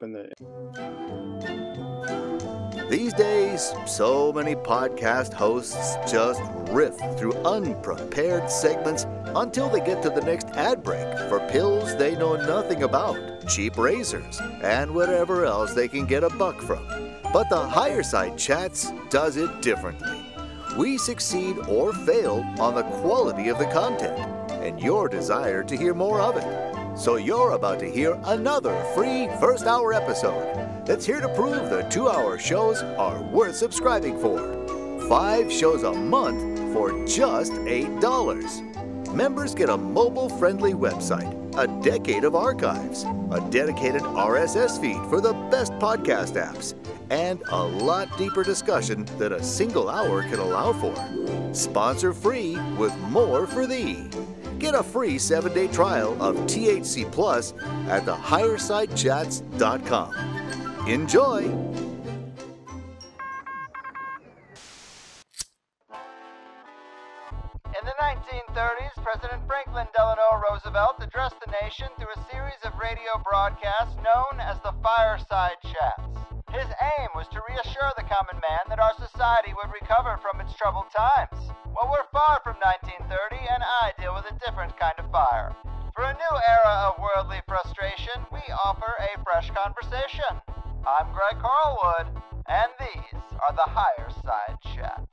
in the These days, so many podcast hosts just riff through unprepared segments until they get to the next ad break for pills they know nothing about, cheap razors, and whatever else they can get a buck from. But the Higher Side Chats does it differently. We succeed or fail on the quality of the content and your desire to hear more of it. So you're about to hear another free first hour episode that's here to prove the 2-hour shows are worth subscribing for. 5 shows a month for just $8. Members get a mobile-friendly website, a decade of archives, a dedicated RSS feed for the best podcast apps, and a lot deeper discussion than a single hour can allow for. Sponsor free with more for thee. Get a free 7-day trial of THC Plus at thehighersidechats.com. Enjoy! In the 1930s, President Franklin Delano Roosevelt addressed the nation through a series of radio broadcasts known as the Fireside Chats. His aim was to reassure the common man that our society would recover from its troubled times. Well, we're far from 1930, and I deal with a different kind of fire. For a new era of worldly frustration, we offer a fresh conversation. I'm Greg Carlwood, and these are the Higher Side Chats.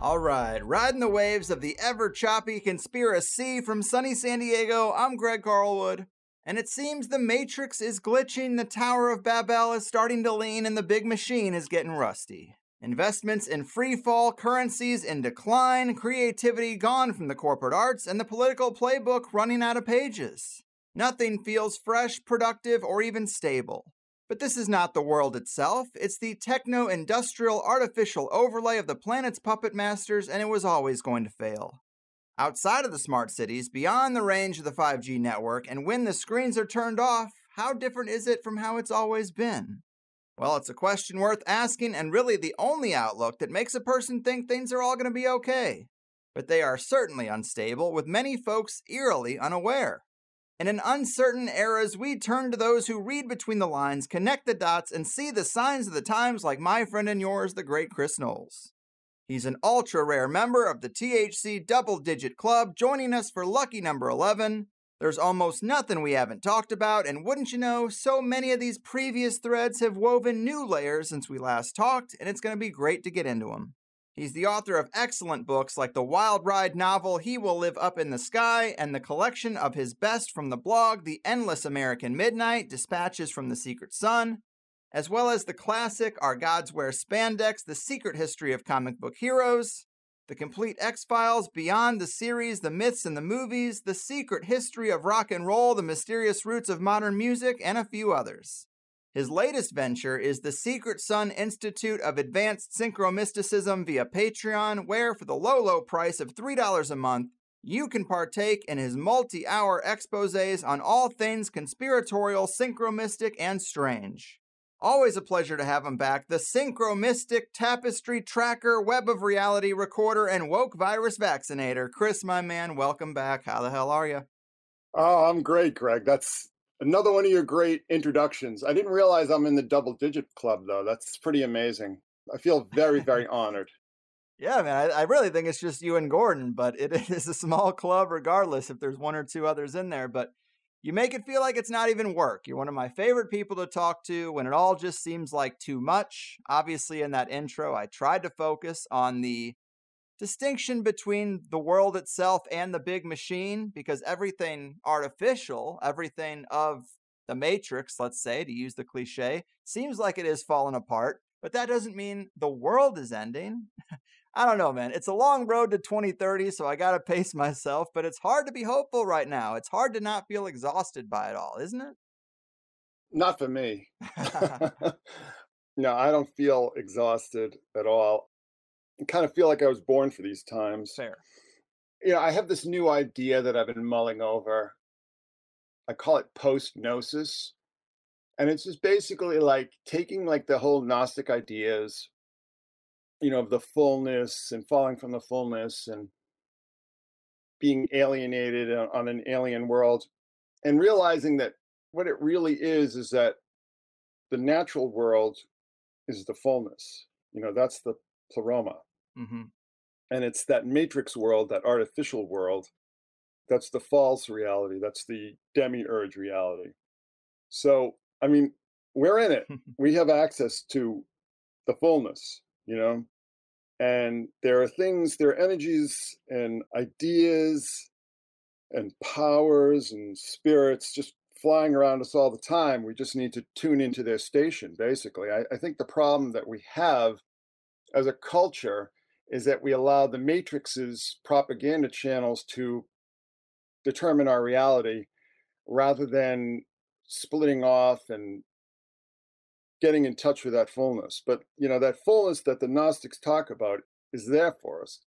All right, riding the waves of the ever-choppy conspiracy from sunny San Diego, I'm Greg Carlwood. And it seems the Matrix is glitching, the Tower of Babel is starting to lean, and the big machine is getting rusty. Investments in free-fall, currencies in decline, creativity gone from the corporate arts, and the political playbook running out of pages. Nothing feels fresh, productive, or even stable. But this is not the world itself, it's the techno-industrial artificial overlay of the planet's puppet masters, and it was always going to fail. Outside of the smart cities, beyond the range of the 5G network, and when the screens are turned off, how different is it from how it's always been? Well, it's a question worth asking, and really the only outlook that makes a person think things are all going to be okay. But they are certainly unstable, with many folks eerily unaware. And in uncertain eras, we turn to those who read between the lines, connect the dots, and see the signs of the times like my friend and yours, the great Chris Knowles. He's an ultra-rare member of the THC Double-Digit Club, joining us for lucky number 11. There's almost nothing we haven't talked about, and wouldn't you know, so many of these previous threads have woven new layers since we last talked, and it's going to be great to get into them. He's the author of excellent books like the Wild Ride novel He Will Live Up in the Sky, and the collection of his best from the blog The Endless American Midnight, Dispatches from the Secret Sun, as well as the classic Our Gods Wear Spandex, The Secret History of Comic Book Heroes, The Complete X-Files, Beyond the Series, The Myths and the Movies, The Secret History of Rock and Roll, The Mysterious Roots of Modern Music, and a few others. His latest venture is the Secret Sun Institute of Advanced Synchromysticism via Patreon, where for the low price of $3 a month, you can partake in his multi-hour exposés on all things conspiratorial, synchromystic, and strange. Always a pleasure to have him back, the Synchromystic Tapestry Tracker, Web of Reality Recorder, and Woke Virus Vaccinator. Chris, my man, welcome back. How the hell are you? Oh, I'm great, Greg. That's another one of your great introductions. I didn't realize I'm in the double-digit club, though. That's pretty amazing. I feel very, very honored. Yeah, man, I really think it's just you and Gordon, but it is a small club regardless if there's one or two others in there. But you make it feel like it's not even work. You're one of my favorite people to talk to when it all just seems like too much. Obviously, in that intro, I tried to focus on the distinction between the world itself and the big machine, because everything artificial, everything of the Matrix, let's say, to use the cliche, seems like it is falling apart, but that doesn't mean the world is ending. I don't know, man. It's a long road to 2030, so I gotta pace myself, but it's hard to be hopeful right now. It's hard to not feel exhausted by it all, isn't it? Not for me. No, I don't feel exhausted at all. I kind of feel like I was born for these times. Fair. I have this new idea that I've been mulling over. I call it Post-Gnosis. And it's just basically like taking like the whole Gnostic ideas, of the fullness and falling from the fullness and being alienated on an alien world, and realizing that what it really is that the natural world is the fullness. That's the pleroma. Mm-hmm. And it's that matrix world, that artificial world, that's the false reality. That's the demiurge reality. So, I mean, we're in it. We have access to the fullness, and there are energies and ideas and powers and spirits just flying around us all the time. We just need to tune into their station, basically. I think the problem that we have as a culture is that we allow the matrix's propaganda channels to determine our reality rather than splitting off and getting in touch with that fullness. But, that fullness that the Gnostics talk about is there for us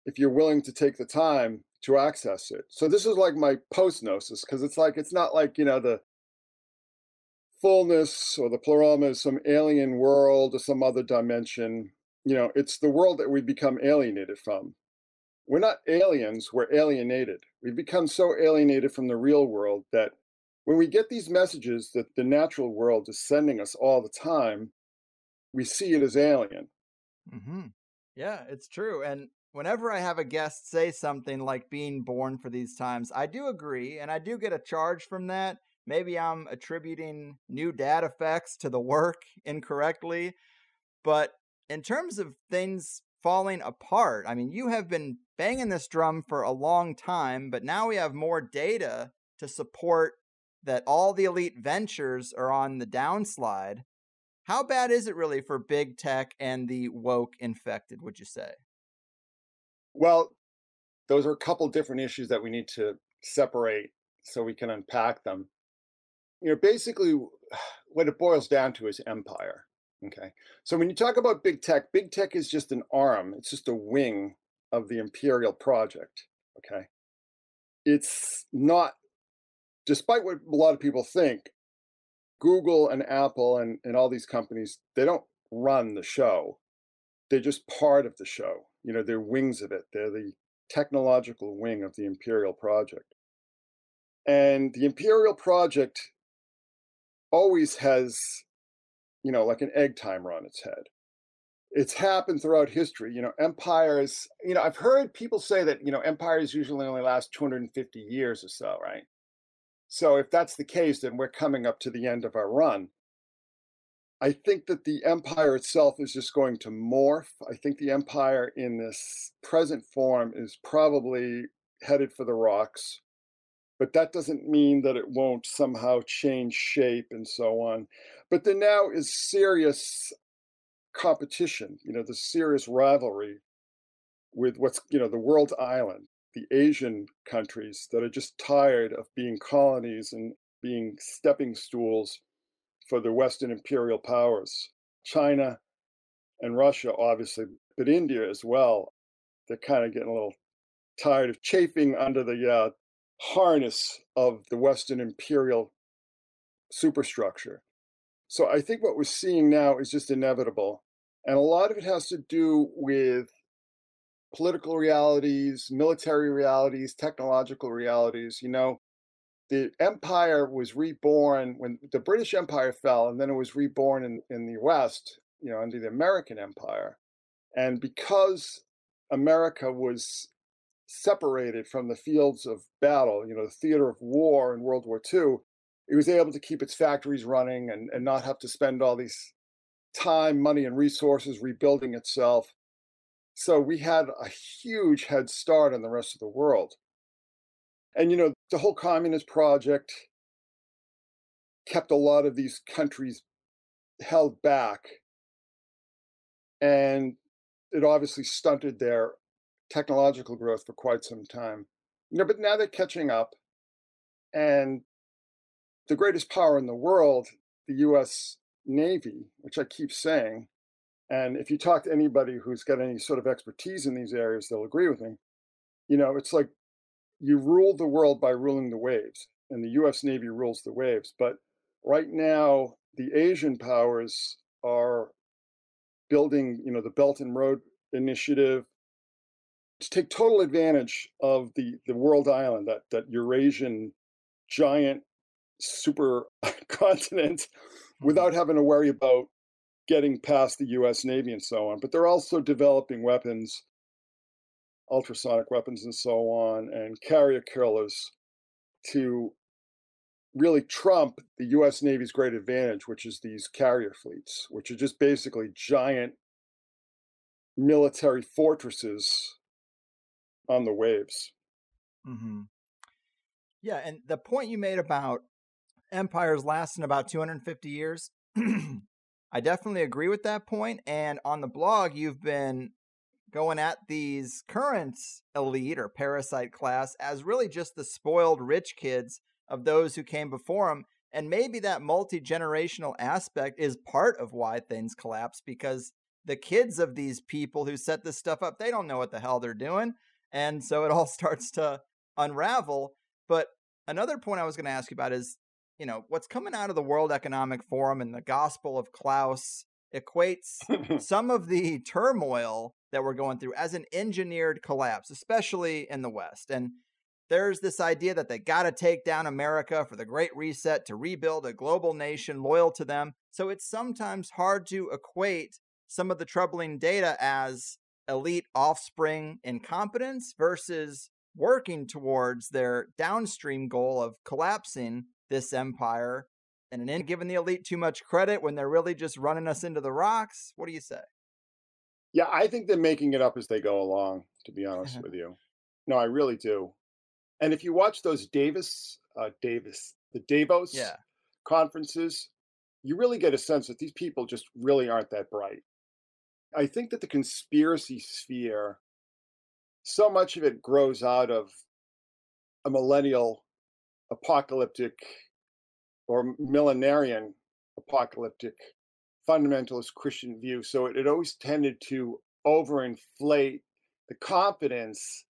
if you're willing to take the time to access it. So this is like my post-Gnosis, because it's not like, the fullness or the pleroma is some alien world or some other dimension. It's the world that we become alienated from. We're not aliens, we're alienated. We've become so alienated from the real world that when we get these messages that the natural world is sending us all the time, we see it as alien. Mm-hmm. Yeah, it's true. And whenever I have a guest say something like being born for these times, I do agree, and I do get a charge from that. Maybe I'm attributing new dad effects to the work incorrectly. But in terms of things falling apart, I mean, you have been banging this drum for a long time, but now we have more data to support that all the elite ventures are on the downslide. How bad is it really for big tech and the woke infected, would you say? Well, those are a couple different issues that we need to separate so we can unpack them. Basically, what it boils down to is empire. Okay. So when you talk about big tech is just an arm, it's just a wing of the imperial project. Okay. It's not, despite what a lot of people think, Google and Apple and all these companies, they don't run the show. They're just part of the show. They're wings of it. They're the technological wing of the imperial project. And the imperial project always has, like an egg timer on its head. It's happened throughout history. Empires, I've heard people say that, empires usually only last 250 years or so, right? So if that's the case, then we're coming up to the end of our run. I think that the empire itself is just going to morph. I think the empire in this present form is probably headed for the rocks, but that doesn't mean that it won't somehow change shape and so on. But there now is serious competition, the serious rivalry with what's, the world island, the Asian countries that are just tired of being colonies and being stepping stools for the Western imperial powers. China and Russia, obviously, but India as well. They're kind of getting a little tired of chafing under the harness of the Western imperial superstructure. So I think what we're seeing now is just inevitable. And a lot of it has to do with political realities, military realities, technological realities. The empire was reborn when the British Empire fell, and then it was reborn in the West, under the American Empire. And because America was separated from the fields of battle, the theater of war in World War II, it was able to keep its factories running and not have to spend all these time, money, and resources rebuilding itself. So we had a huge head start on the rest of the world. And, the whole communist project kept a lot of these countries held back. And it obviously stunted their technological growth for quite some time. But now they're catching up. And the greatest power in the world, the US Navy, which I keep saying, and if you talk to anybody who's got any sort of expertise in these areas, they'll agree with me. It's like you rule the world by ruling the waves, and the US Navy rules the waves. But right now, the Asian powers are building, the Belt and Road Initiative to take total advantage of the world island, that Eurasian giant super continent without having to worry about getting past the US Navy and so on. But they're also developing weapons, ultrasonic weapons and so on, and carrier killers to really trump the US Navy's great advantage, which is these carrier fleets, which are just basically giant military fortresses on the waves. Mm-hmm. Yeah, and the point you made about empires lasting about 250 years, I definitely agree with that point. And on the blog, you've been going at these current elite or parasite class as really just the spoiled rich kids of those who came before them. And maybe that multi-generational aspect is part of why things collapse, because the kids of these people who set this stuff up, they don't know what the hell they're doing. And so it all starts to unravel. But another point I was going to ask you about is, you know, what's coming out of the World Economic Forum and the Gospel of Klaus equates some of the turmoil that we're going through as an engineered collapse, especially in the West. And there's this idea that they got to take down America for the Great Reset to rebuild a global nation loyal to them. So it's sometimes hard to equate some of the troubling data as elite offspring incompetence versus working towards their downstream goal of collapsing this empire and then giving the elite too much credit when they're really just running us into the rocks. What do you say? Yeah, I think they're making it up as they go along, to be honest with you. No, I really do. And if you watch those the Davos conferences, you really get a sense that these people just really aren't that bright. I think that the conspiracy sphere, so much of it grows out of a millennial apocalyptic or millenarian apocalyptic fundamentalist Christian view. So it always tended to overinflate the confidence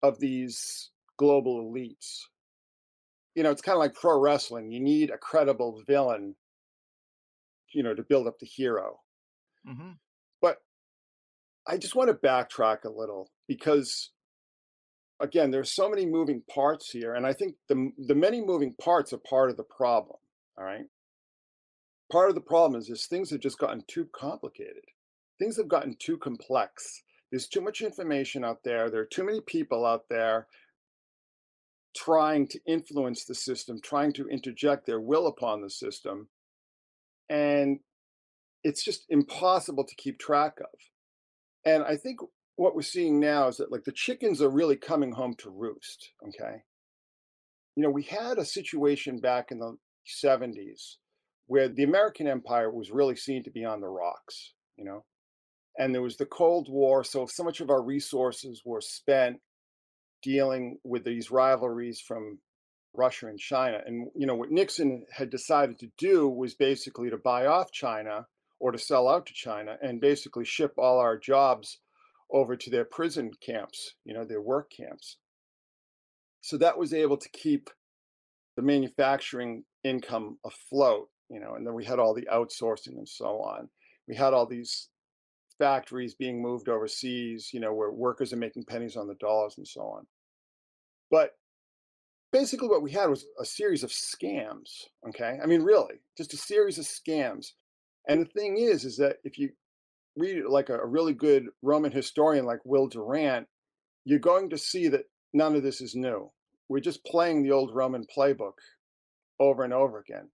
of these global elites. You know, it's kind of like pro wrestling. You need a credible villain, you know, to build up the hero. Mm-hmm. But I just want to backtrack a little because, again, there's so many moving parts here. And I think the many moving parts are part of the problem, all right? Part of the problem is things have just gotten too complicated. Things have gotten too complex. There's too much information out there. There are too many people out there trying to influence the system, trying to interject their will upon the system. And it's just impossible to keep track of. And I think what we're seeing now is that, like, the chickens are really coming home to roost, okay? You know, we had a situation back in the 70s where the American empire was really seen to be on the rocks, you know? And there was the Cold War, so much of our resources were spent dealing with these rivalries from Russia and China. And, you know, what Nixon had decided to do was basically to buy off China or to sell out to China and basically ship all our jobs over to their prison camps, you know, their work camps. So that was able to keep the manufacturing income afloat, you know, and then we had all the outsourcing and so on. We had all these factories being moved overseas, you know, where workers are making pennies on the dollars and so on. But basically what we had was a series of scams, okay? I mean, really, just a series of scams. And the thing is that if you read it like a really good Roman historian like Will Durant, you're going to see that none of this is new. We're just playing the old Roman playbook over and over again.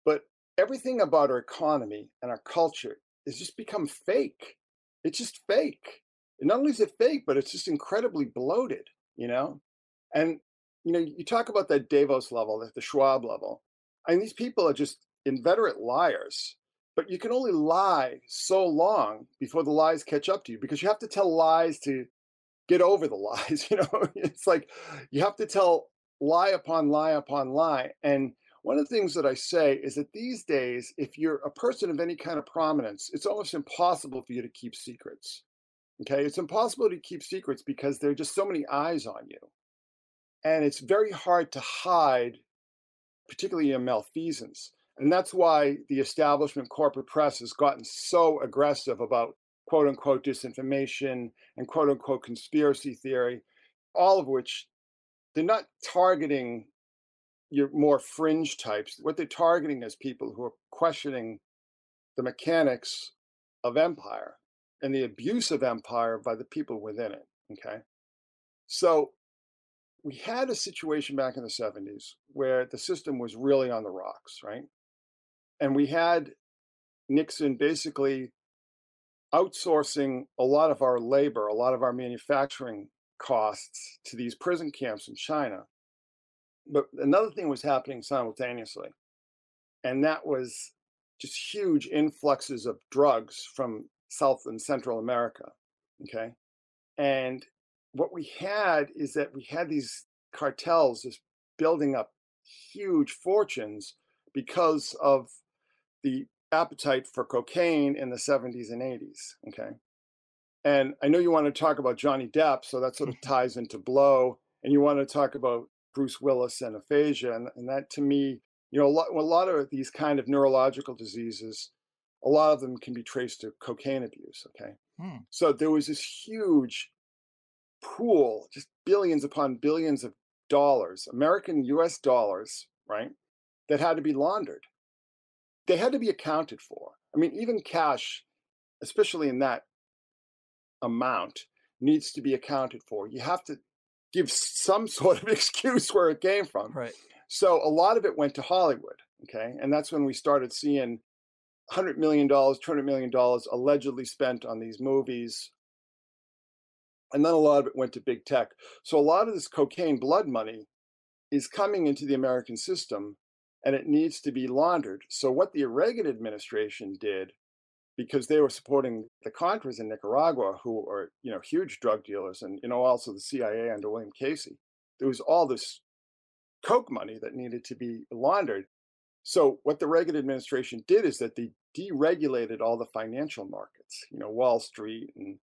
But everything about our economy and our culture has just become fake. It's just fake. And not only is it fake, but it's just incredibly bloated, you know? And, you know, you talk about that Davos level, the Schwab level. I mean, these people are just inveterate liars. But you can only lie so long before the lies catch up to you, because you have to tell lies to get over the lies. You know, it's like you have to tell lie upon lie upon lie. And one of the things that I say is that these days, if you're a person of any kind of prominence, it's almost impossible for you to keep secrets. Okay, it's impossible to keep secrets because there are just so many eyes on you. And it's very hard to hide, particularly in malfeasance. And that's why the establishment corporate press has gotten so aggressive about quote unquote disinformation and quote unquote conspiracy theory, all of which they're not targeting your more fringe types. What they're targeting is people who are questioning the mechanics of empire and the abuse of empire by the people within it. Okay. So we had a situation back in the 70s where the system was really on the rocks, right? And we had Nixon basically outsourcing a lot of our labor, a lot of our manufacturing costs to these prison camps in China. But another thing was happening simultaneously, and that was just huge influxes of drugs from South and Central America. Okay. And what we had is that we had these cartels just building up huge fortunes because of the appetite for cocaine in the 70s and 80s. Okay. And I know you want to talk about Johnny Depp, so that sort of ties into Blow. And you want to talk about Bruce Willis and aphasia. And that to me, a lot of these kind of neurological diseases, a lot of them can be traced to cocaine abuse. Okay. So there was this huge pool, just billions upon billions of dollars, American US dollars, right, that had to be laundered. They had to be accounted for. I mean, even cash, especially in that amount, needs to be accounted for. You have to give some sort of excuse where it came from. Right. So a lot of it went to Hollywood, okay? And that's when we started seeing $100 million, $200 million allegedly spent on these movies. And then a lot of it went to big tech. So a lot of this cocaine blood money is coming into the American system, and it needs to be laundered. So what the Reagan administration did, because they were supporting the Contras in Nicaragua, who are, huge drug dealers, and, also the CIA under William Casey, there was all this coke money that needed to be laundered. So what the Reagan administration did is that they deregulated all the financial markets, Wall Street and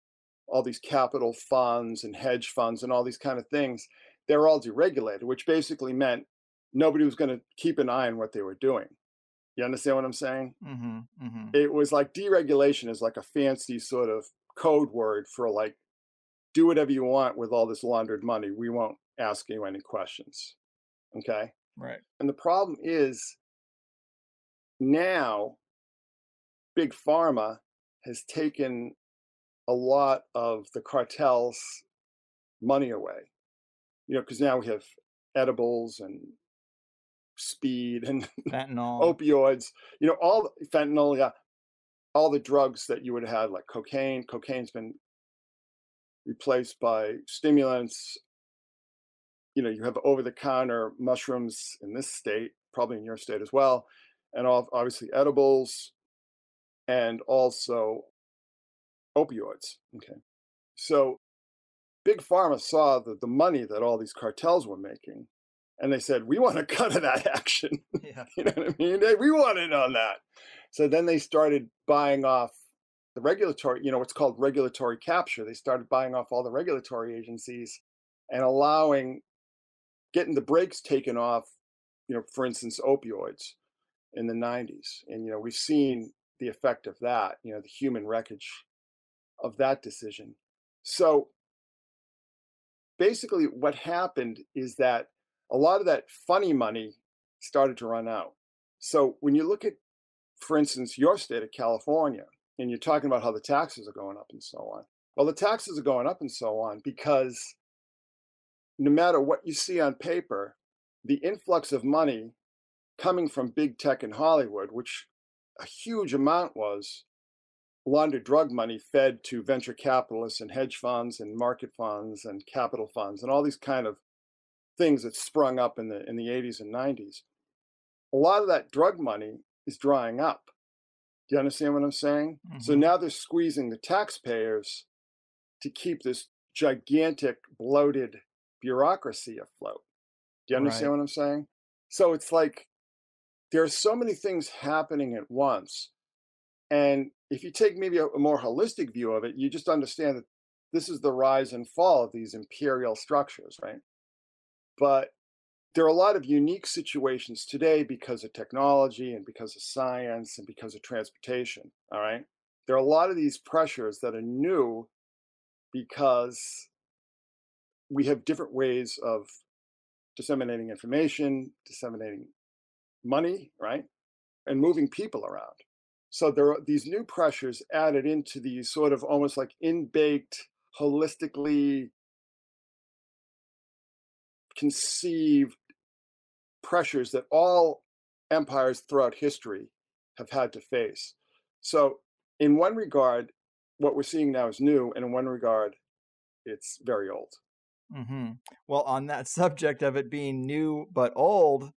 all these capital funds and hedge funds and all these kind of things. They were all deregulated, which basically meant nobody was going to keep an eye on what they were doing. You understand what I'm saying? It was like deregulation is like a fancy sort of code word for like, do whatever you want with all this laundered money. We won't ask you any questions. Okay. Right. And the problem is now Big Pharma has taken a lot of the cartel's money away, because now we have edibles and speed and fentanyl, opioids, all fentanyl, yeah, all the drugs that you would have had, like cocaine. Cocaine's been replaced by stimulants. You have over-the-counter mushrooms in this state, probably in your state as well, and obviously edibles, and also opioids. Okay, so Big Pharma saw the money that all these cartels were making, and they said, we want a cut of that action. Yeah. You know what I mean? We want in on that. So then they started buying off the regulatory, what's called regulatory capture. They started buying off all the regulatory agencies and getting the brakes taken off, for instance, opioids in the 90s. And, we've seen the effect of that, the human wreckage of that decision. So basically what happened is that a lot of that funny money started to run out. So when you look at, for instance, your state of California, and you're talking about how the taxes are going up and so on. Well, the taxes are going up and so on because no matter what you see on paper, the influx of money coming from big tech in Hollywood, which a huge amount was laundered drug money fed to venture capitalists and hedge funds and market funds and capital funds and all these kind of things that sprung up in the 80s and 90s. A lot of that drug money is drying up. Do you understand what I'm saying? So now they're squeezing the taxpayers to keep this gigantic bloated bureaucracy afloat. Do you understand what I'm saying? So it's like there are so many things happening at once. And if you take maybe a more holistic view of it, you just understand that this is the rise and fall of these imperial structures, right? But there are a lot of unique situations today because of technology and because of science and because of transportation, all right? There are a lot of these pressures that are new because we have different ways of disseminating information, disseminating money, right? And moving people around. So there are these new pressures added into these sort of almost like in-baked, holistically conceived pressures that all empires throughout history have had to face. So in one regard, what we're seeing now is new, and in one regard, it's very old. Mm-hmm. Well, on that subject of it being new but old,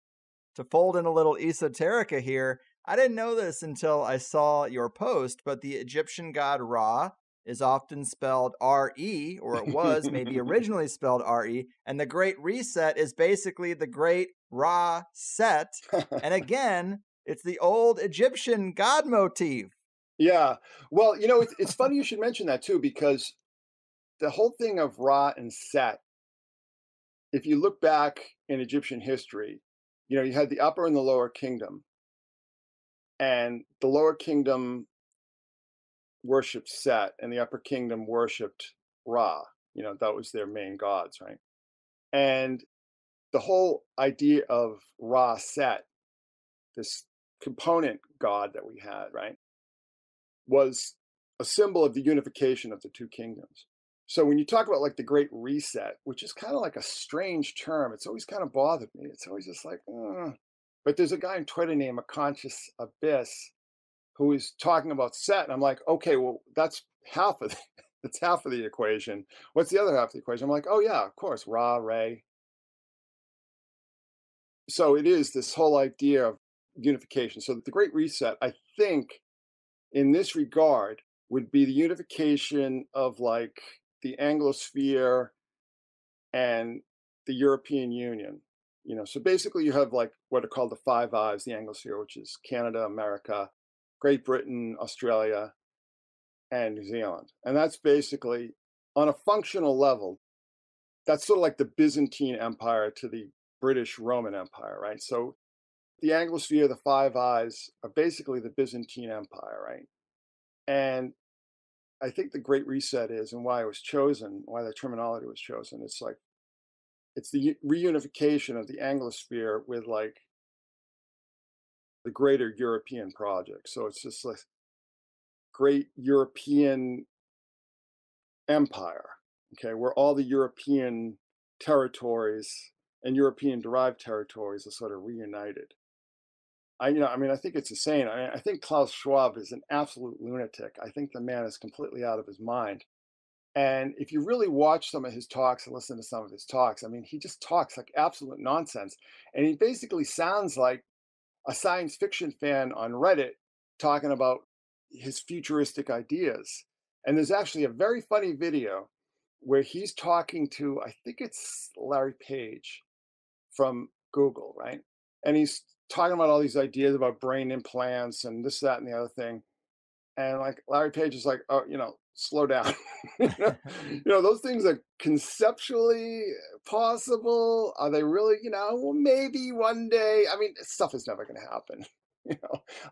to fold in a little esoterica here, I didn't know this until I saw your post, but the Egyptian god Ra is often spelled R-E, or it was maybe originally spelled R-E, and the Great Reset is basically the Great Ra Set. And again, it's the old Egyptian god motif. Yeah. Well, it's funny you should mention that too, because the whole thing of Ra and Set, if you look back in Egyptian history, you had the upper and the lower kingdom. And the lower kingdom worshipped Set, and the upper kingdom worshipped Ra. That was their main gods, right? And the whole idea of Ra Set, this component god that we had, right, was a symbol of the unification of the two kingdoms. So when you talk about like the Great Reset, which is kind of like a strange term, it's always kind of bothered me. It's always just like, But there's a guy on Twitter named A Conscious Abyss who is talking about Set, and I'm like, okay, well, that's half of the equation. What's the other half of the equation? I'm like, oh yeah, of course, Ra, Re. So it is this whole idea of unification. So the Great Reset, I think, in this regard, would be the unification of like the Anglosphere and the European Union. So basically you have like what are called the Five Eyes, the Anglosphere, which is Canada, America, Great Britain, Australia, and New Zealand. And that's basically, on a functional level, that's sort of like the Byzantine Empire to the British Roman Empire, right? So the Anglosphere, the Five Eyes, are basically the Byzantine Empire, right? And I think the Great Reset is, and why it was chosen, why the terminology was chosen, it's the reunification of the Anglosphere with like the greater European project. So it's just like great European empire, okay, where all the European territories and European derived territories are sort of reunited. I think it's insane. I think Klaus Schwab is an absolute lunatic. I think the man is completely out of his mind. And if you really watch some of his talks and listen to some of his talks, he just talks like absolute nonsense. And he basically sounds like a science fiction fan on Reddit talking about his futuristic ideas. And there's actually a very funny video where he's talking to, I think it's Larry Page from Google, right? And he's talking about all these ideas about brain implants and this, that, and the other thing. And like Larry Page is like, oh, slow down. Those things are conceptually possible. Are they really, well, maybe one day. Stuff is never going to happen.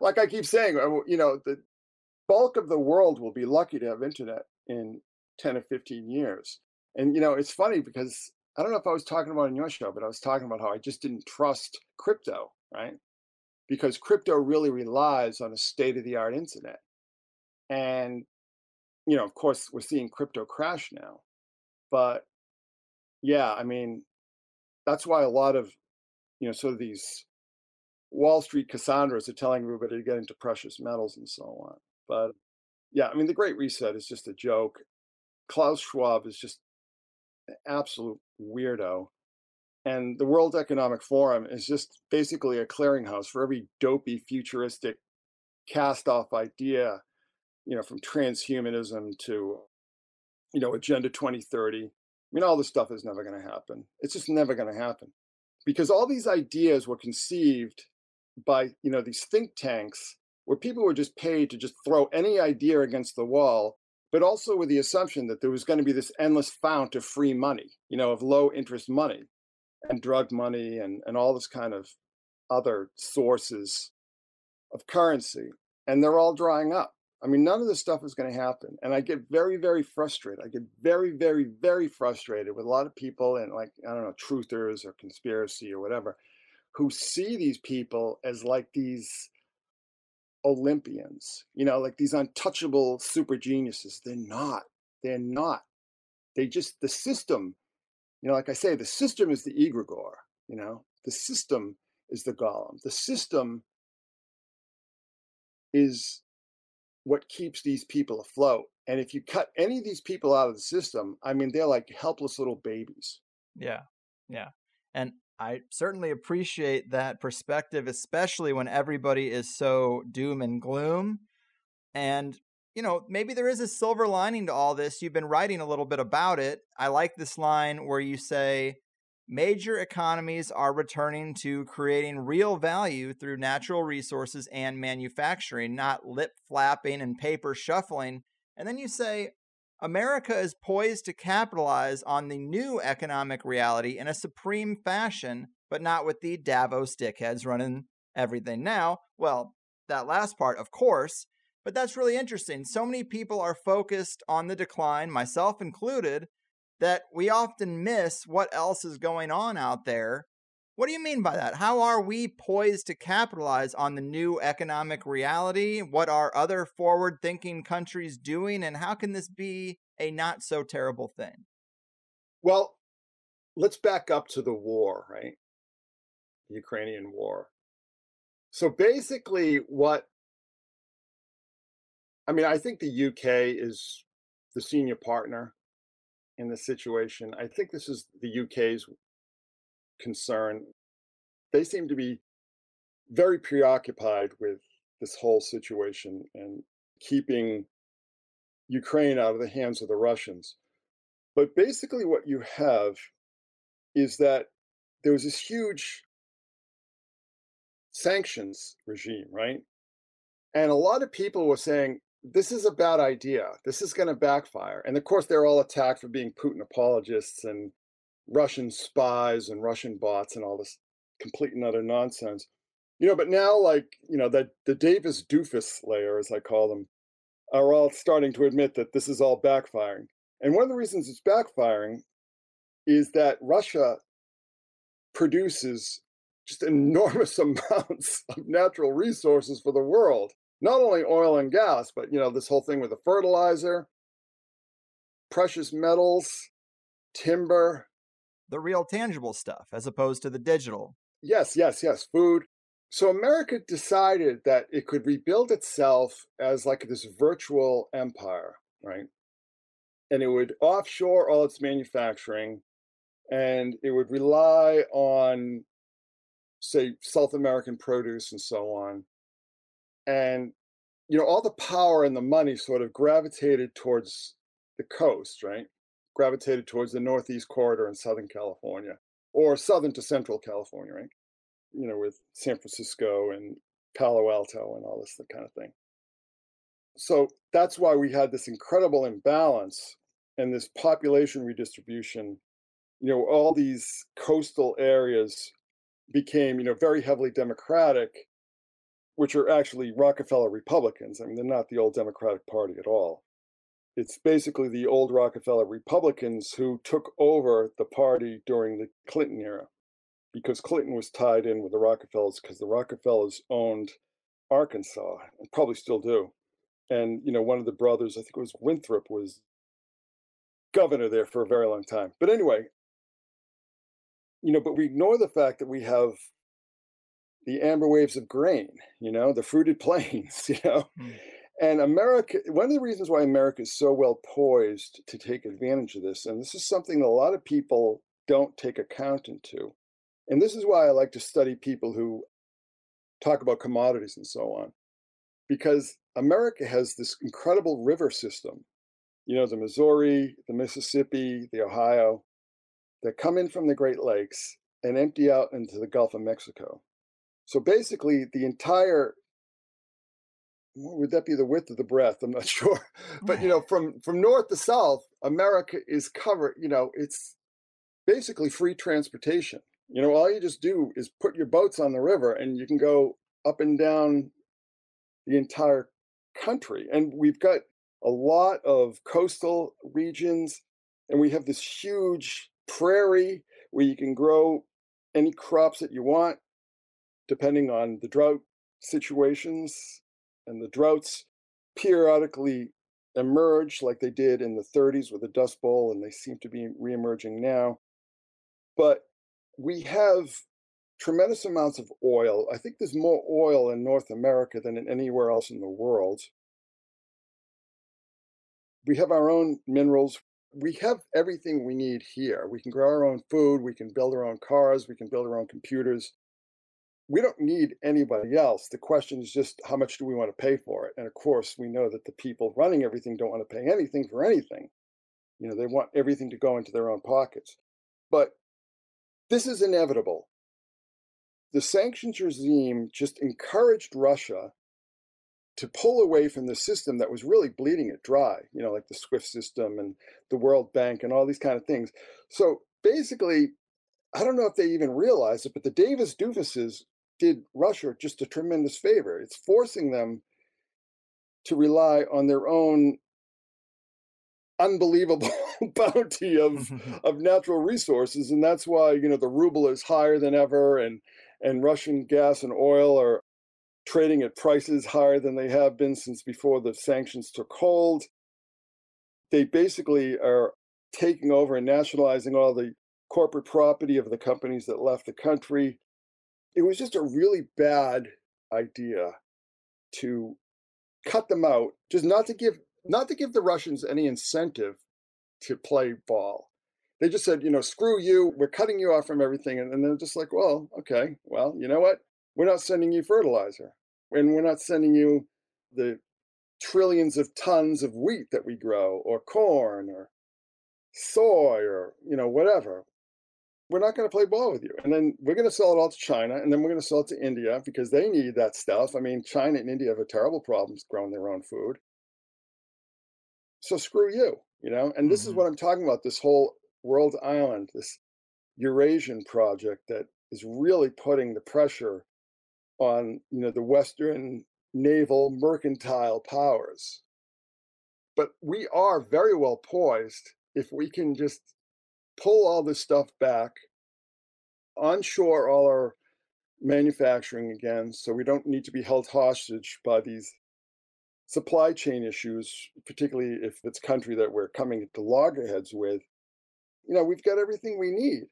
Like I keep saying, the bulk of the world will be lucky to have internet in 10 or 15 years. And, it's funny because I don't know if I was talking about it in your show, but I was talking about how I just didn't trust crypto, right? Because crypto really relies on a state-of-the-art internet. And, of course, we're seeing crypto crash now. But, yeah, that's why a lot of, sort of these Wall Street Cassandras are telling everybody to get into precious metals and so on. But, yeah, the Great Reset is just a joke. Klaus Schwab is just an absolute weirdo. And the World Economic Forum is just basically a clearinghouse for every dopey, futuristic, cast-off idea, from transhumanism to, Agenda 2030. All this stuff is never going to happen. It's just never going to happen. Because all these ideas were conceived by, these think tanks where people were just paid to just throw any idea against the wall, but also with the assumption that there was going to be this endless fount of free money, of low interest money and drug money and all this kind of other sources of currency. And they're all drying up. I mean, none of this stuff is going to happen. And I get very, very frustrated. I get very, very, very frustrated with a lot of people and, like, I don't know, truthers or conspiracy or whatever, who see these people as like these Olympians, like these untouchable super geniuses. They're not. They're not. They just, the system, like I say, the system is the egregore, the system is the golem. The system is what keeps these people afloat. And if you cut any of these people out of the system, I mean, they're like helpless little babies. Yeah. Yeah. And I certainly appreciate that perspective, especially when everybody is so doom and gloom. And, maybe there is a silver lining to all this. You've been writing a little bit about it. I like this line where you say, major economies are returning to creating real value through natural resources and manufacturing, not lip flapping and paper shuffling. And then you say, America is poised to capitalize on the new economic reality in a supreme fashion, but not with the Davos dickheads running everything now. Well, that last part, of course, but that's really interesting. So many people are focused on the decline, myself included, that we often miss what else is going on out there. What do you mean by that? How are we poised to capitalize on the new economic reality? What are other forward-thinking countries doing? And how can this be a not so terrible thing? Well, let's back up to the war, right? The Ukrainian war. So basically I think the UK is the senior partner in the situation. I think this is the UK's concern. They seem to be very preoccupied with this whole situation and keeping Ukraine out of the hands of the Russians. But basically what you have is that there was this huge sanctions regime, right? And a lot of people were saying, this is a bad idea. This is going to backfire. And of course, they're all attacked for being Putin apologists and Russian spies and Russian bots and all this complete and utter nonsense. But now, the Davis doofus layer, as I call them, are all starting to admit that this is all backfiring. And one of the reasons it's backfiring is that Russia produces just enormous amounts of natural resources for the world. Not only oil and gas, but, this whole thing with the fertilizer, precious metals, timber. The real tangible stuff, as opposed to the digital. Yes, food. So America decided that it could rebuild itself as like this virtual empire, right? And it would offshore all its manufacturing, and it would rely on, say, South American produce and so on. And, all the power and the money sort of gravitated towards the coast, right? Gravitated towards the Northeast corridor in Southern California, or Southern to Central California, right? With San Francisco and Palo Alto and all this kind of thing. So that's why we had this incredible imbalance and this population redistribution. All these coastal areas became, very heavily Democratic, which are actually Rockefeller Republicans. I mean, they're not the old Democratic Party at all. It's basically the old Rockefeller Republicans who took over the party during the Clinton era, because Clinton was tied in with the Rockefellers, because the Rockefellers owned Arkansas and probably still do. And, one of the brothers, I think it was Winthrop, was governor there for a very long time. But anyway, but we ignore the fact that we have the amber waves of grain, the fruited plains, And America, one of the reasons why America is so well poised to take advantage of this, and this is something that a lot of people don't take account into, and this is why I like to study people who talk about commodities and so on, because America has this incredible river system, the Missouri, the Mississippi, the Ohio, that come in from the Great Lakes and empty out into the Gulf of Mexico. So basically the entire, would that be the width of the breadth? I'm not sure. But, from north to south, America is covered, it's basically free transportation. All you just do is put your boats on the river and you can go up and down the entire country. And we've got a lot of coastal regions, and we have this huge prairie where you can grow any crops that you want, depending on the drought situations. And the droughts periodically emerge like they did in the 30s with the Dust Bowl, and they seem to be reemerging now. But we have tremendous amounts of oil. I think there's more oil in North America than in anywhere else in the world. We have our own minerals. We have everything we need here. We can grow our own food. We can build our own cars. We can build our own computers. We don't need anybody else. The question is just how much do we want to pay for it? And of course, we know that the people running everything don't want to pay anything for anything. They want everything to go into their own pockets. But this is inevitable. The sanctions regime just encouraged Russia to pull away from the system that was really bleeding it dry, like the SWIFT system and the World Bank and all these kind of things. So basically, I don't know if they even realize it, but the Davis doofuses did Russia just a tremendous favor. It's forcing them to rely on their own unbelievable bounty of natural resources. And that's why, the ruble is higher than ever, and Russian gas and oil are trading at prices higher than they have been since before the sanctions took hold. They basically are taking over and nationalizing all the corporate property of the companies that left the country. It was just a really bad idea to cut them out, just not to give the Russians any incentive to play ball. They just said, screw you, we're cutting you off from everything. And they're just like, well, okay, well, you know what? We're not sending you fertilizer, and we're not sending you the trillions of tons of wheat that we grow, or corn, or soy, or, whatever. We're not going to play ball with you. And then we're going to sell it all to China, and then we're going to sell it to India because they need that stuff. I mean, China and India have a terrible problems growing their own food. So screw you, And this is what I'm talking about, this whole world island, this Eurasian project that is really putting the pressure on, the Western naval mercantile powers. But we are very well poised if we can just pull all this stuff back, onshore all our manufacturing again, so we don't need to be held hostage by these supply chain issues, particularly if it's a country that we're coming to loggerheads with. We've got everything we need.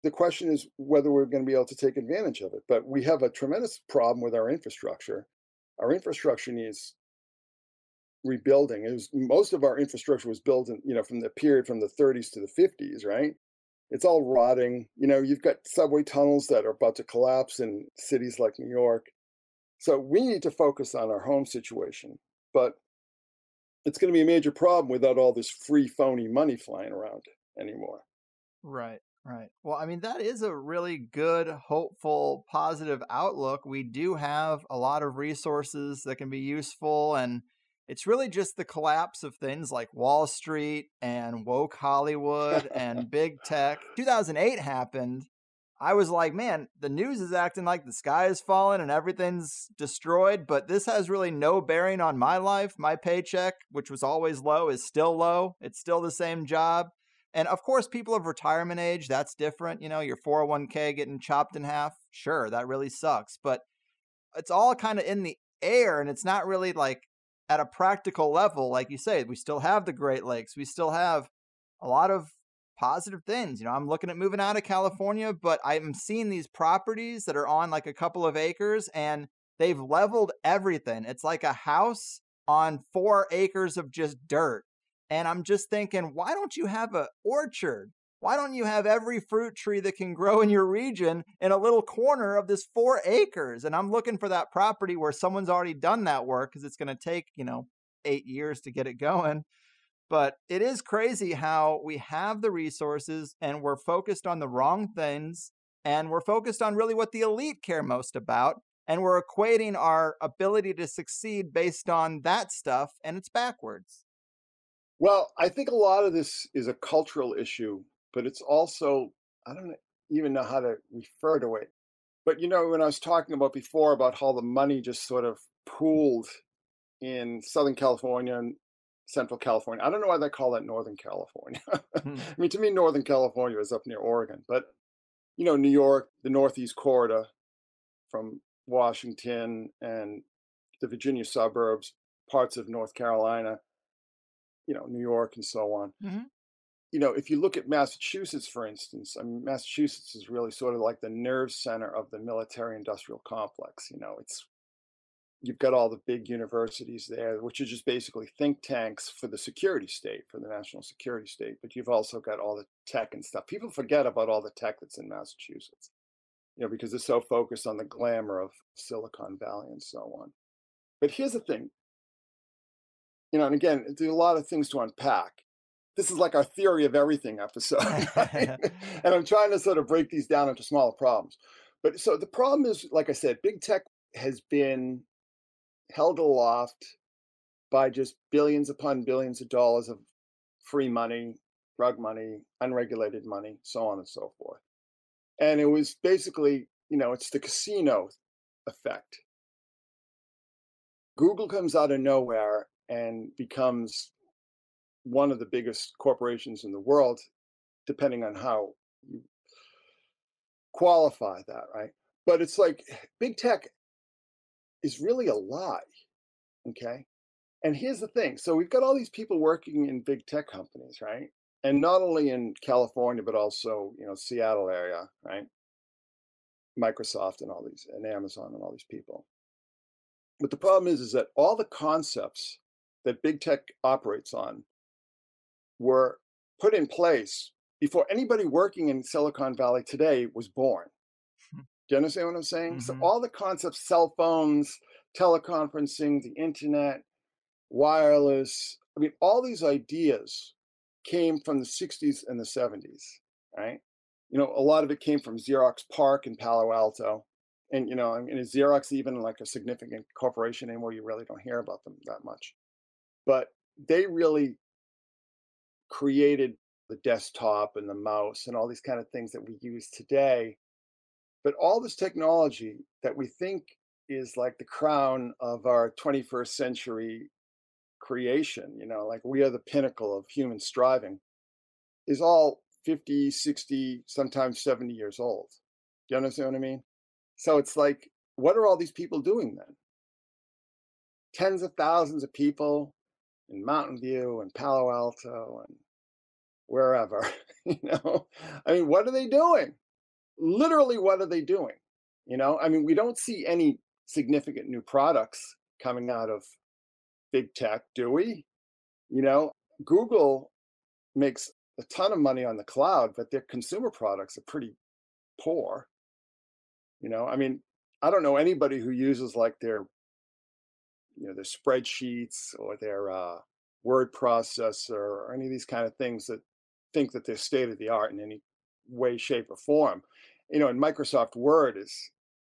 The question is whether we're going to be able to take advantage of it. But we have a tremendous problem with our infrastructure. Our infrastructure needs rebuilding. Most of our infrastructure was built in, from the period from the 30s to the 50s, right? It's all rotting. You've got subway tunnels that are about to collapse in cities like New York. So we need to focus on our home situation. But it's going to be a major problem without all this free, phony money flying around anymore. Right. Right. Well, I mean, that is a really good, hopeful, positive outlook. We do have a lot of resources that can be useful, and it's really just the collapse of things like Wall Street and woke Hollywood and big tech. 2008 happened. I was like, man, the news is acting like the sky is falling and everything's destroyed, but this has really no bearing on my life. My paycheck, which was always low, is still low. It's still the same job. And of course, people of retirement age, that's different. Your 401k getting chopped in half. Sure, that really sucks. But it's all kind of in the air, and it's not really like at a practical level. Like you say, we still have the Great Lakes. We still have a lot of positive things. I'm looking at moving out of California, but I'm seeing these properties that are on like a couple of acres, and they've leveled everything. It's like a house on 4 acres of just dirt. And I'm just thinking, why don't you have an orchard? Why don't you have every fruit tree that can grow in your region in a little corner of this 4 acres? And I'm looking for that property where someone's already done that work, because it's going to take, 8 years to get it going. But it is crazy how we have the resources and we're focused on the wrong things, and we're focused on really what the elite care most about. And we're equating our ability to succeed based on that stuff, and it's backwards. Well, I think a lot of this is a cultural issue, but it's also, I don't even know how to refer to it. But, when I was talking about before about how the money just sort of pooled in Southern California and Central California. I don't know why they call that Northern California. Hmm. I mean, to me, Northern California is up near Oregon, but New York, the Northeast corridor from Washington and the Virginia suburbs, parts of North Carolina, New York and so on. Hmm. If you look at Massachusetts, for instance, I mean, Massachusetts is really sort of like the nerve center of the military-industrial complex. You've got all the big universities there, which are just basically think tanks for the security state, for the national security state. But you've also got all the tech and stuff. People forget about all the tech that's in Massachusetts, because they're so focused on the glamour of Silicon Valley and so on. But here's the thing, and again, there's a lot of things to unpack. This is like our theory of everything episode, right? And I'm trying to sort of break these down into smaller problems. But so the problem is, like I said, big tech has been held aloft by just billions upon billions of dollars of free money, drug money, unregulated money, so on and so forth. And it was basically, it's the casino effect. Google comes out of nowhere and becomes one of the biggest corporations in the world, depending on how you qualify that, right? But it's like big tech is really a lie, okay? And here's the thing. So we've got all these people working in big tech companies, right? And not only in California, but also, Seattle area, right? Microsoft and all these, and Amazon and all these people. But the problem is that all the concepts that big tech operates on were put in place before anybody working in Silicon Valley today was born. Do you understand what I'm saying? Mm-hmm. So all the concepts, cell phones, teleconferencing, the internet, wireless, I mean, all these ideas came from the 60s and the 70s, right? A lot of it came from Xerox PARC in Palo Alto. And, is Xerox even like a significant corporation anymore? You really don't hear about them that much. But they really created the desktop and the mouse and all these kind of things that we use today. But all this technology that we think is like the crown of our 21st century creation, like we are the pinnacle of human striving, is all 50, 60, sometimes 70 years old. Do you understand what I mean? So it's like, what are all these people doing then? Tens of thousands of people in Mountain View and Palo Alto and wherever, I mean, what are they doing? Literally, what are they doing? I mean, we don't see any significant new products coming out of big tech, do we? Google makes a ton of money on the cloud, but their consumer products are pretty poor. I mean, I don't know anybody who uses like their spreadsheets or their word processor or any of these kind of things that think that they're state of the art in any way, shape, or form. And Microsoft Word is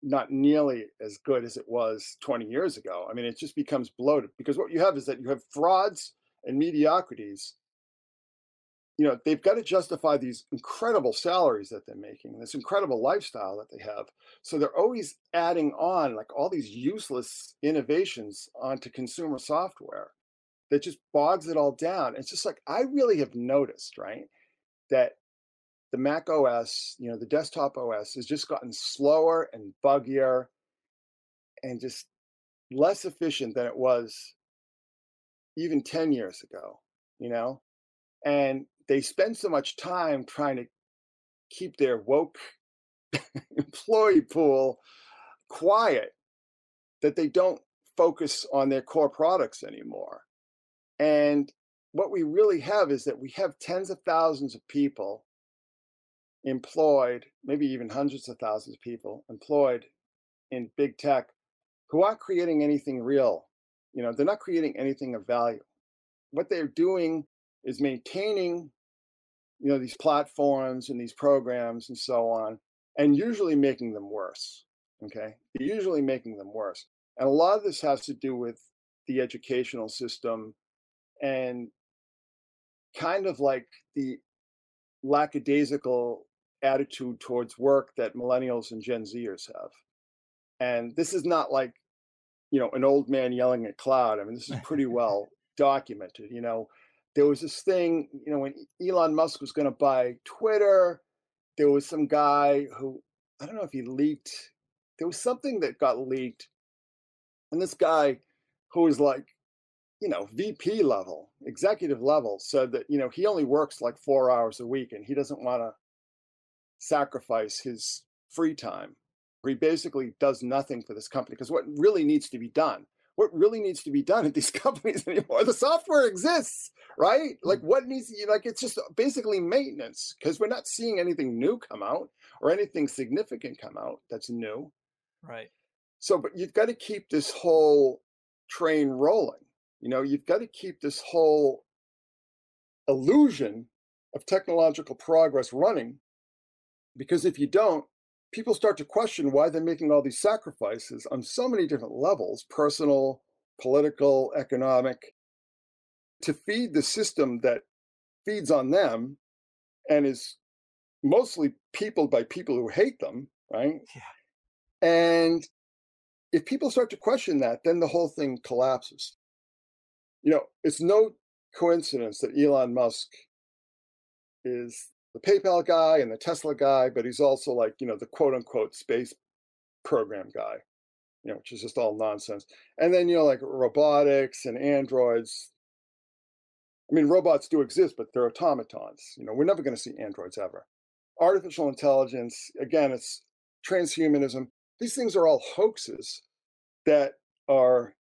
not nearly as good as it was 20 years ago. I mean, it just becomes bloated because what you have is that you have frauds and mediocrities. They've got to justify these incredible salaries that they're making, this incredible lifestyle that they have. So they're always adding on like all these useless innovations onto consumer software that just bogs it all down. It's just like, I really have noticed, right, that the Mac OS, the desktop OS has just gotten slower and buggier and just less efficient than it was even 10 years ago, and they spend so much time trying to keep their woke employee pool quiet that they don't focus on their core products anymore. And what we really have is that we have tens of thousands of people employed, maybe even hundreds of thousands of people employed in big tech who aren't creating anything real. They're not creating anything of value. What they're doing is maintaining these platforms and these programs and so on, and usually making them worse, okay? They're usually making them worse. And a lot of this has to do with the educational system and kind of like the lackadaisical attitude towards work that millennials and Gen Zers have. And this is not like an old man yelling at cloud. I mean, this is pretty well documented. There was this thing, when Elon Musk was going to buy Twitter, there was some guy who, I don't know if he leaked, there was something that got leaked. And this guy who was like, VP level, executive level, said that, he only works like 4 hours a week and he doesn't want to sacrifice his free time. Where he basically does nothing for this company. Because what really needs to be done at these companies anymore, the software exists, right? Like what needs, it's just basically maintenance, because we're not seeing anything new come out or anything significant come out that's new. Right. So, but you've got to keep this whole train rolling. You've got to keep this whole illusion of technological progress running, because if you don't, people start to question why they're making all these sacrifices on so many different levels, personal, political, economic, to feed the system that feeds on them and is mostly peopled by people who hate them, right? Yeah. And if people start to question that, then the whole thing collapses. It's no coincidence that Elon Musk is the PayPal guy and the Tesla guy, but he's also like, the quote unquote space program guy, which is just all nonsense. And then, like robotics and androids. I mean, robots do exist, but they're automatons. We're never going to see androids ever. Artificial intelligence, again, it's transhumanism. These things are all hoaxes that are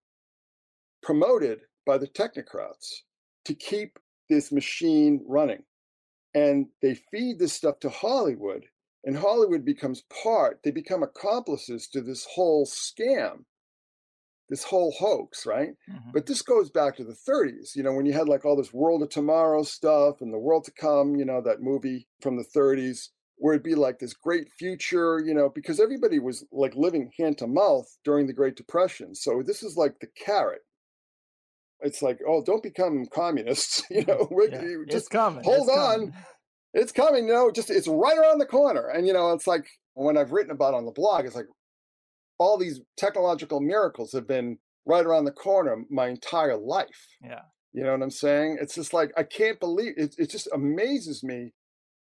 promoted by the technocrats to keep this machine running. And they feed this stuff to Hollywood, and Hollywood becomes they become accomplices to this whole scam, this whole hoax, right? Mm-hmm. But this goes back to the 30s, when you had like all this World of Tomorrow stuff and The World to Come, that movie from the 30s, where it'd be like this great future, because everybody was like living hand to mouth during the Great Depression. So this is like the carrot. It's like, oh, don't become communists, It's coming. Hold on. It's coming, it's right around the corner. And, it's like when I've written about on the blog, it's like all these technological miracles have been right around the corner my entire life. Yeah. You know what I'm saying? It's just like, I can't believe it. It just amazes me.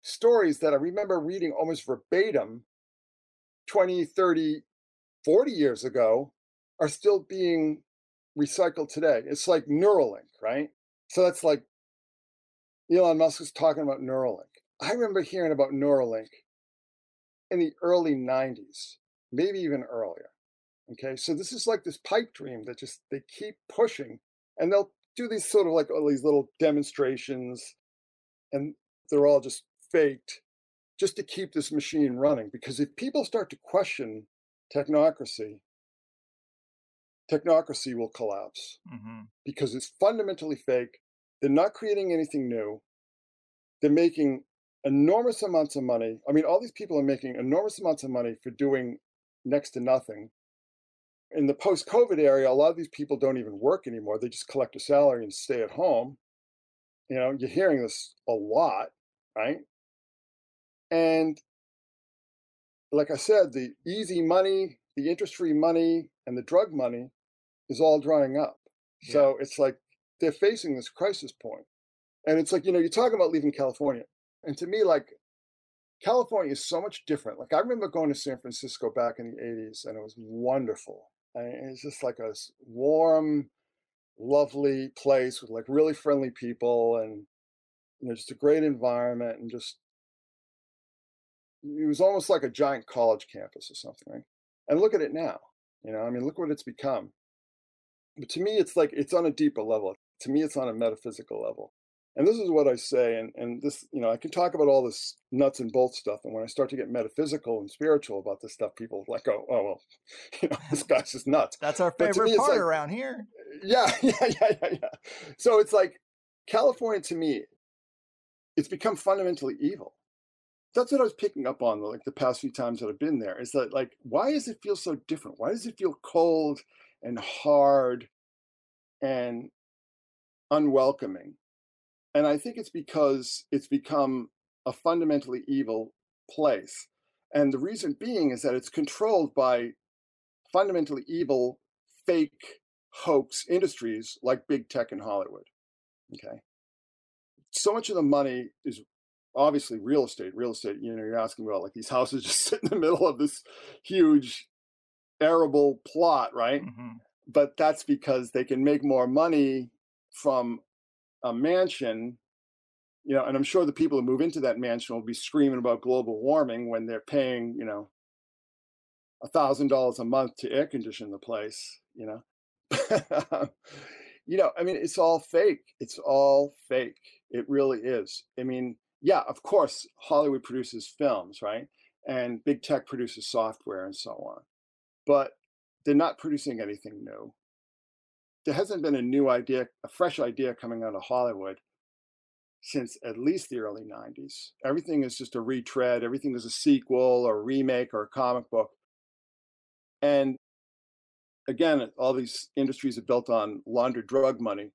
Stories that I remember reading almost verbatim 20, 30, 40 years ago are still being recycled today. It's like Neuralink, right? So that's like Elon Musk is talking about Neuralink. I remember hearing about Neuralink in the early 90s, maybe even earlier. Okay, so this is like this pipe dream that just they keep pushing, and they'll do these sort of like all these little demonstrations, and they're all just faked just to keep this machine running. Because if people start to question technocracy will collapse, because it's fundamentally fake. They're not creating anything new. They're making enormous amounts of money. I mean, all these people are making enormous amounts of money for doing next to nothing. In the post-COVID area, a lot of these people don't even work anymore. They just collect a salary and stay at home. You're hearing this a lot, right? And like I said, the easy money, the interest-free money, and the drug money is all drying up. Yeah. So it's like they're facing this crisis point. And it's like, you're talking about leaving California. And to me, like, California is so much different. Like, I remember going to San Francisco back in the 80s, and it was wonderful. And it's just like a warm, lovely place with like really friendly people, and just a great environment, and just it was almost like a giant college campus or something, right? And look at it now. I mean, look what it's become. But to me, it's like it's on a deeper level. To me, it's on a metaphysical level. And this is what I say, and this, I can talk about all this nuts and bolts stuff, and when I start to get metaphysical and spiritual about this stuff, people like, oh well, this guy's just nuts. That's our favorite part around here. Yeah. So it's like California, to me, it's become fundamentally evil. That's what I was picking up on like the past few times that I've been there. Is that like, why does it feel so different? Why does it feel cold and hard and unwelcoming? And I think it's because it's become a fundamentally evil place. And the reason being is that it's controlled by fundamentally evil, fake hoax industries like big tech in Hollywood. Okay. So much of the money is obviously real estate. Real estate, you're asking about like these houses just sit in the middle of this huge arable plot, right? Mm-hmm. But that's because they can make more money from a mansion, and I'm sure the people who move into that mansion will be screaming about global warming when they're paying, $1,000 a month to air condition the place, I mean, it's all fake. It's all fake. It really is. I mean, yeah, of course, Hollywood produces films, right? And big tech produces software and so on. But they're not producing anything new. There hasn't been a fresh idea coming out of Hollywood since at least the early 90s. Everything is just a retread. Everything is a sequel or a remake or a comic book. And again, all these industries are built on laundered drug money.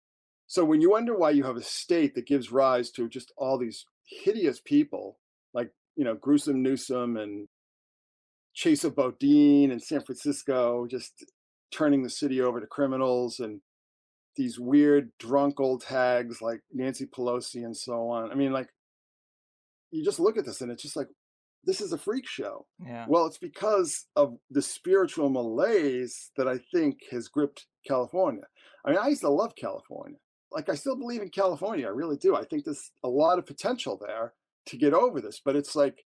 So when you wonder why you have a state that gives rise to just all these hideous people, like, Gruesome Newsom and Chesa Bodine in San Francisco, just turning the city over to criminals, and these weird drunk old hags like Nancy Pelosi and so on. I mean, like, you just look at this and it's just like, this is a freak show. Yeah. Well, it's because of the spiritual malaise that I think has gripped California. I mean, I used to love California. Like, I still believe in California. I really do. I think there's a lot of potential there to get over this. But it's like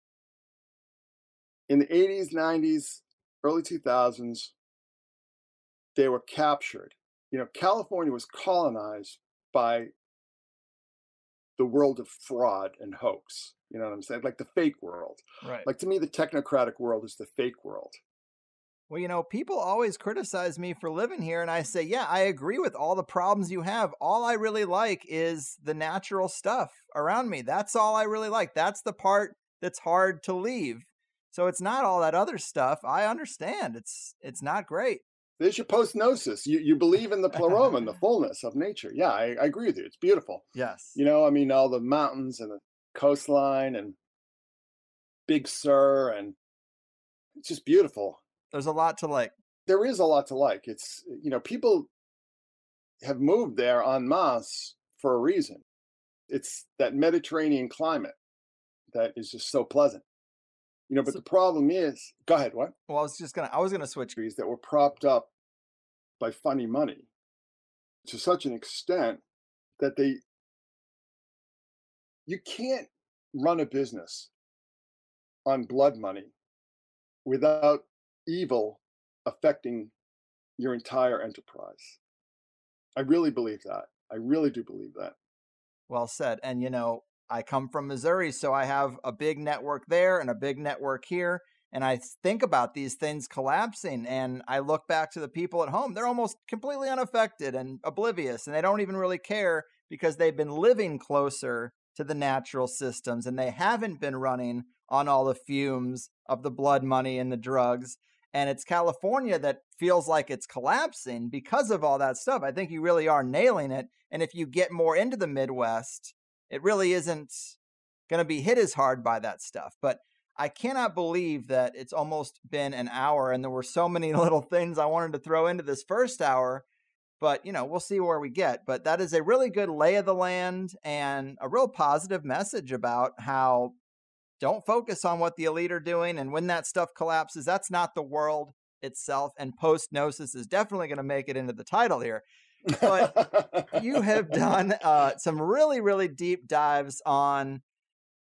in the 80s, 90s, early 2000s, they were captured. California was colonized by the world of fraud and hoax. You know what I'm saying? Like the fake world. Right. Like, to me, the technocratic world is the fake world. Well, people always criticize me for living here, and I say, yeah, I agree with all the problems you have. All I really like is the natural stuff around me. That's all I really like. That's the part that's hard to leave. So it's not all that other stuff. I understand. It's not great. There's your post-gnosis. You believe in the pleroma and the fullness of nature. Yeah, I agree with you. It's beautiful. Yes. I mean, all the mountains and the coastline and Big Sur, and it's just beautiful. There's a lot to like. There is a lot to like. It's, people have moved there en masse for a reason. It's that Mediterranean climate that is just so pleasant. But the problem is, go ahead, what? Well, I was gonna switch. That were propped up by funny money to such an extent that you can't run a business on blood money without evil affecting your entire enterprise. I really believe that. I really do believe that. Well said. And, I come from Missouri, so I have a big network there and a big network here. And I think about these things collapsing, and I look back to the people at home. They're almost completely unaffected and oblivious, and they don't even really care because they've been living closer to the natural systems, and they haven't been running on all the fumes of the blood money and the drugs. And it's California that feels like it's collapsing because of all that stuff. I think you really are nailing it. And if you get more into the Midwest, it really isn't going to be hit as hard by that stuff. But I cannot believe that it's almost been an hour, and there were so many little things I wanted to throw into this first hour. But, we'll see where we get. But that is a really good lay of the land and a real positive message about how don't focus on what the elite are doing. And when that stuff collapses, that's not the world itself. And Post-Gnosis is definitely going to make it into the title here. But you have done some really, really deep dives on,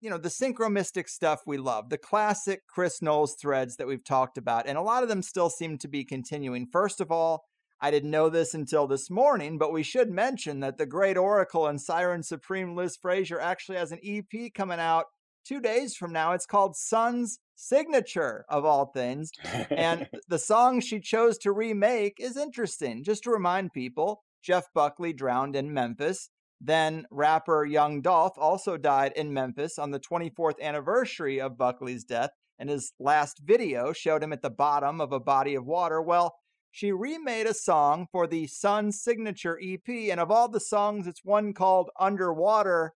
the synchromystic stuff we love, the classic Chris Knowles threads that we've talked about. And a lot of them still seem to be continuing. First of all, I didn't know this until this morning, but we should mention that the great Oracle and Siren Supreme Liz Frazier actually has an EP coming out 2 days from now. It's called Sun's Signature, of all things. And the song she chose to remake is interesting. Just to remind people, Jeff Buckley drowned in Memphis. Then rapper Young Dolph also died in Memphis on the 24th anniversary of Buckley's death. And his last video showed him at the bottom of a body of water. Well, she remade a song for the Sun's Signature EP. And of all the songs, it's one called Underwater.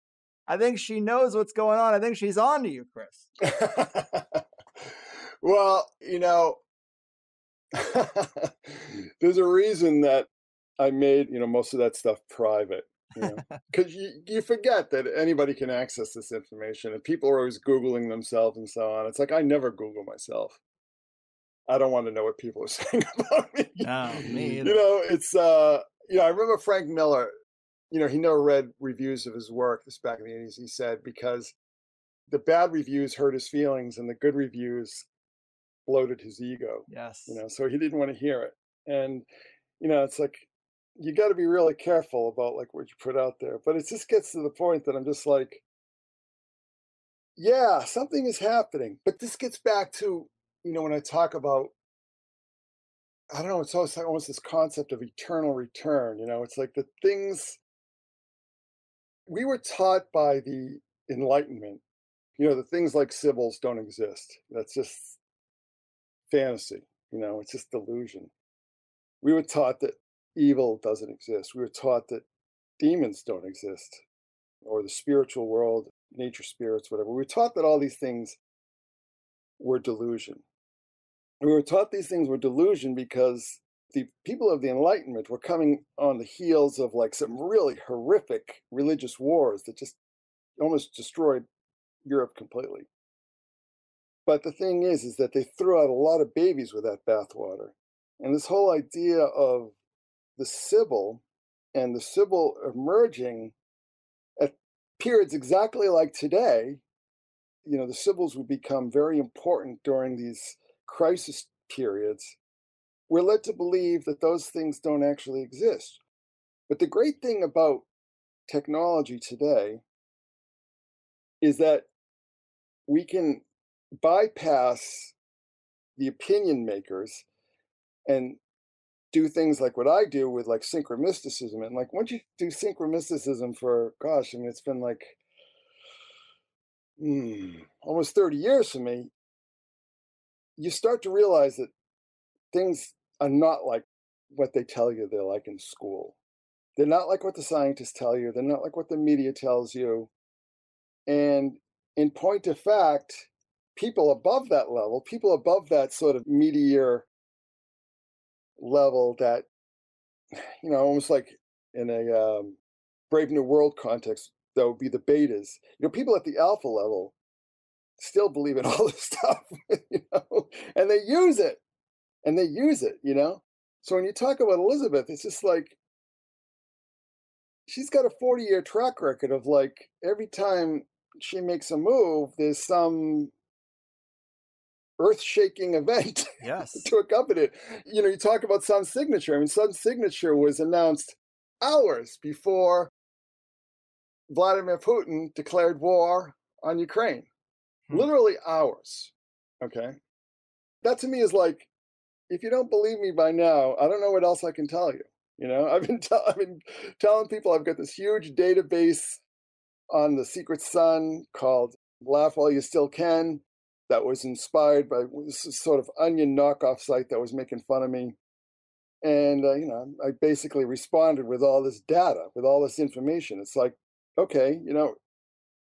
I think she knows what's going on. I think she's on to you, Chris. Well, There's a reason that I made, most of that stuff private, because you forget that anybody can access this information, and people are always Googling themselves and so on. It's like, I never Google myself. I don't want to know what people are saying about me. No, me either. I remember Frank Miller, he never read reviews of his work. This back in the 80s, he said, because the bad reviews hurt his feelings and the good reviews bloated his ego. Yes. So he didn't want to hear it. And, it's like, you got to be really careful about like what you put out there. But it just gets to the point that I'm just like, yeah, something is happening. But this gets back to, when I talk about, I don't know, it's almost this concept of eternal return. It's like the things we were taught by the Enlightenment, the things like Sibyls don't exist. That's just fantasy, it's just delusion. We were taught that evil doesn't exist. We were taught that demons don't exist, or the spiritual world, nature spirits, whatever. We were taught that all these things were delusion. We were taught these things were delusion because the people of the Enlightenment were coming on the heels of like some really horrific religious wars that just almost destroyed Europe completely. But the thing is that they threw out a lot of babies with that bathwater. And this whole idea of the Sibyl and the Sibyl emerging at periods exactly like today, the Sibyls would become very important during these crisis periods. We're led to believe that those things don't actually exist. But the great thing about technology today is that we can bypass the opinion makers and do things like what I do with like synchromysticism. And like once you do synchromysticism for, it's been like almost 30 years for me, you start to realize that things are not like what they tell you they're like in school. They're not like what the scientists tell you. They're not like what the media tells you. And in point of fact, people above that level, people above that sort of meteor level that, almost like in a Brave New World context, that would be the betas. People at the alpha level still believe in all this stuff, and they use it. So when you talk about Elizabeth, it's just like, she's got a 40-year track record of like, every time she makes a move, there's some earth-shaking event to accompany it. You talk about Sun's signature. Sun's signature was announced hours before Vladimir Putin declared war on Ukraine. Literally hours. Okay? That to me is like, if you don't believe me by now, I don't know what else I can tell you. I've been telling people I've got this huge database on the Secret Sun called Laugh While You Still Can, that was inspired by this sort of Onion knockoff site that was making fun of me. And, I basically responded with all this data, with all this information. It's like, okay,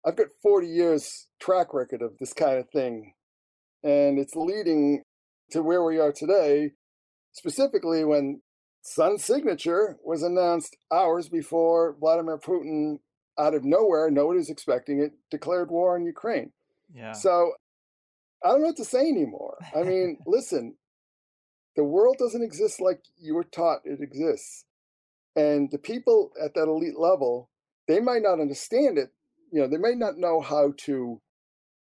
I've got 40 years track record of this kind of thing. And it's leading to where we are today, specifically when Sun's signature was announced hours before Vladimir Putin, out of nowhere, nobody was expecting it, declared war on Ukraine. Yeah. So I don't know what to say anymore. Listen, the world doesn't exist like you were taught it exists. And the people at that elite level, they might not understand it. They might not know how to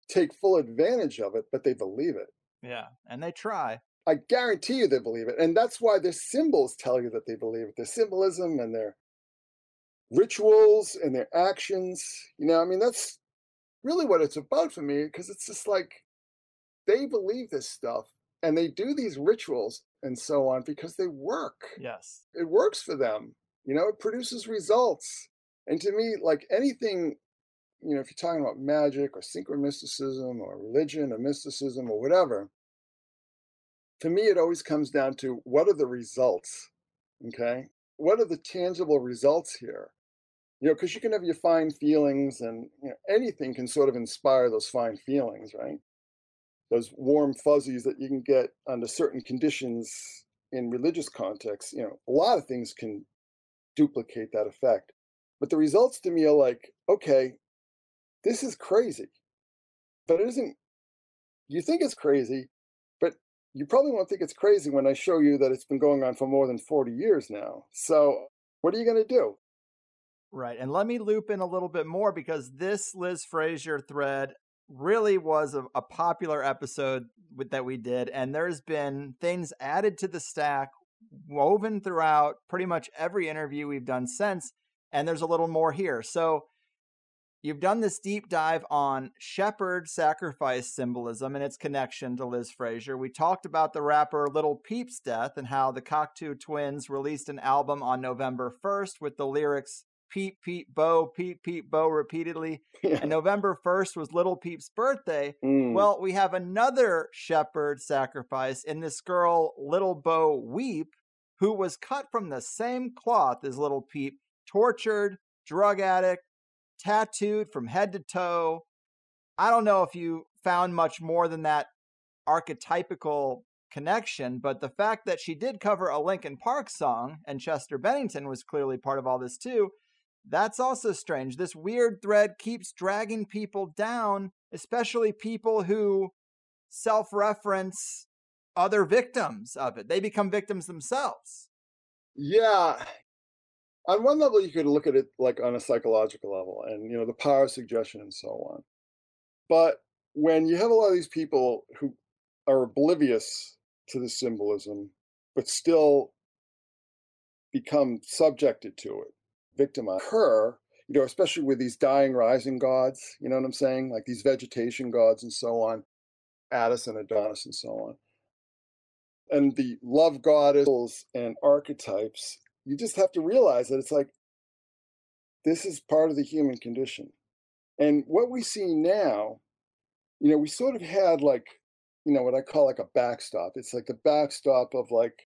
take full advantage of it, but they believe it. Yeah, and they try. I guarantee you they believe it. And that's why their symbols tell you that they believe it. Their symbolism and their rituals and their actions. That's really what it's about for me, because it's just like, they believe this stuff and they do these rituals and so on because they work. Yes. It works for them. It produces results. And to me, like anything, if you're talking about magic or synchromysticism or religion or mysticism or whatever, to me, it always comes down to, what are the results? Okay? What are the tangible results here? Because you can have your fine feelings, and anything can sort of inspire those fine feelings, right? those warm fuzzies that you can get under certain conditions in religious contexts, a lot of things can duplicate that effect. But the results to me are like, okay, this is crazy. But it isn't, you think it's crazy, but you probably won't think it's crazy when I show you that it's been going on for more than 40 years now. So what are you going to do? Right. And let me loop in a little bit more, because this Liz Frazier thread really was a popular episode that we did. And there's been things added to the stack woven throughout pretty much every interview we've done since. And there's a little more here. So you've done this deep dive on Shepard sacrifice symbolism and its connection to Liz Frazier. We talked about the rapper Lil Peep's death and how the Cocteau Twins released an album on November 1st with the lyrics Peep, Peep, Bo, Peep, Peep, Bo repeatedly. Yeah. And November 1st was Lil Peep's birthday. Mm. Well, we have another Shepard sacrifice in this girl, Little Bo Weep, who was cut from the same cloth as Lil Peep, tortured, drug addict, tattooed from head to toe. I don't know if you found much more than that archetypical connection, but the fact that she did cover a Linkin Park song and Chester Bennington was clearly part of all this too, that's also strange. This weird thread keeps dragging people down, especially people who self-reference other victims of it. They become victims themselves. Yeah. On one level, you could look at it like on a psychological level and, the power of suggestion and so on. But when you have a lot of these people who are oblivious to the symbolism, but still become subjected to it, victimized, her, especially with these dying rising gods, you know what I'm saying? Like these vegetation gods and so on, Attis and Adonis and so on. And the love goddesses and archetypes, you just have to realize that it's like, this is part of the human condition. And what we see now, we sort of had like, what I call like a backstop. It's like the backstop of like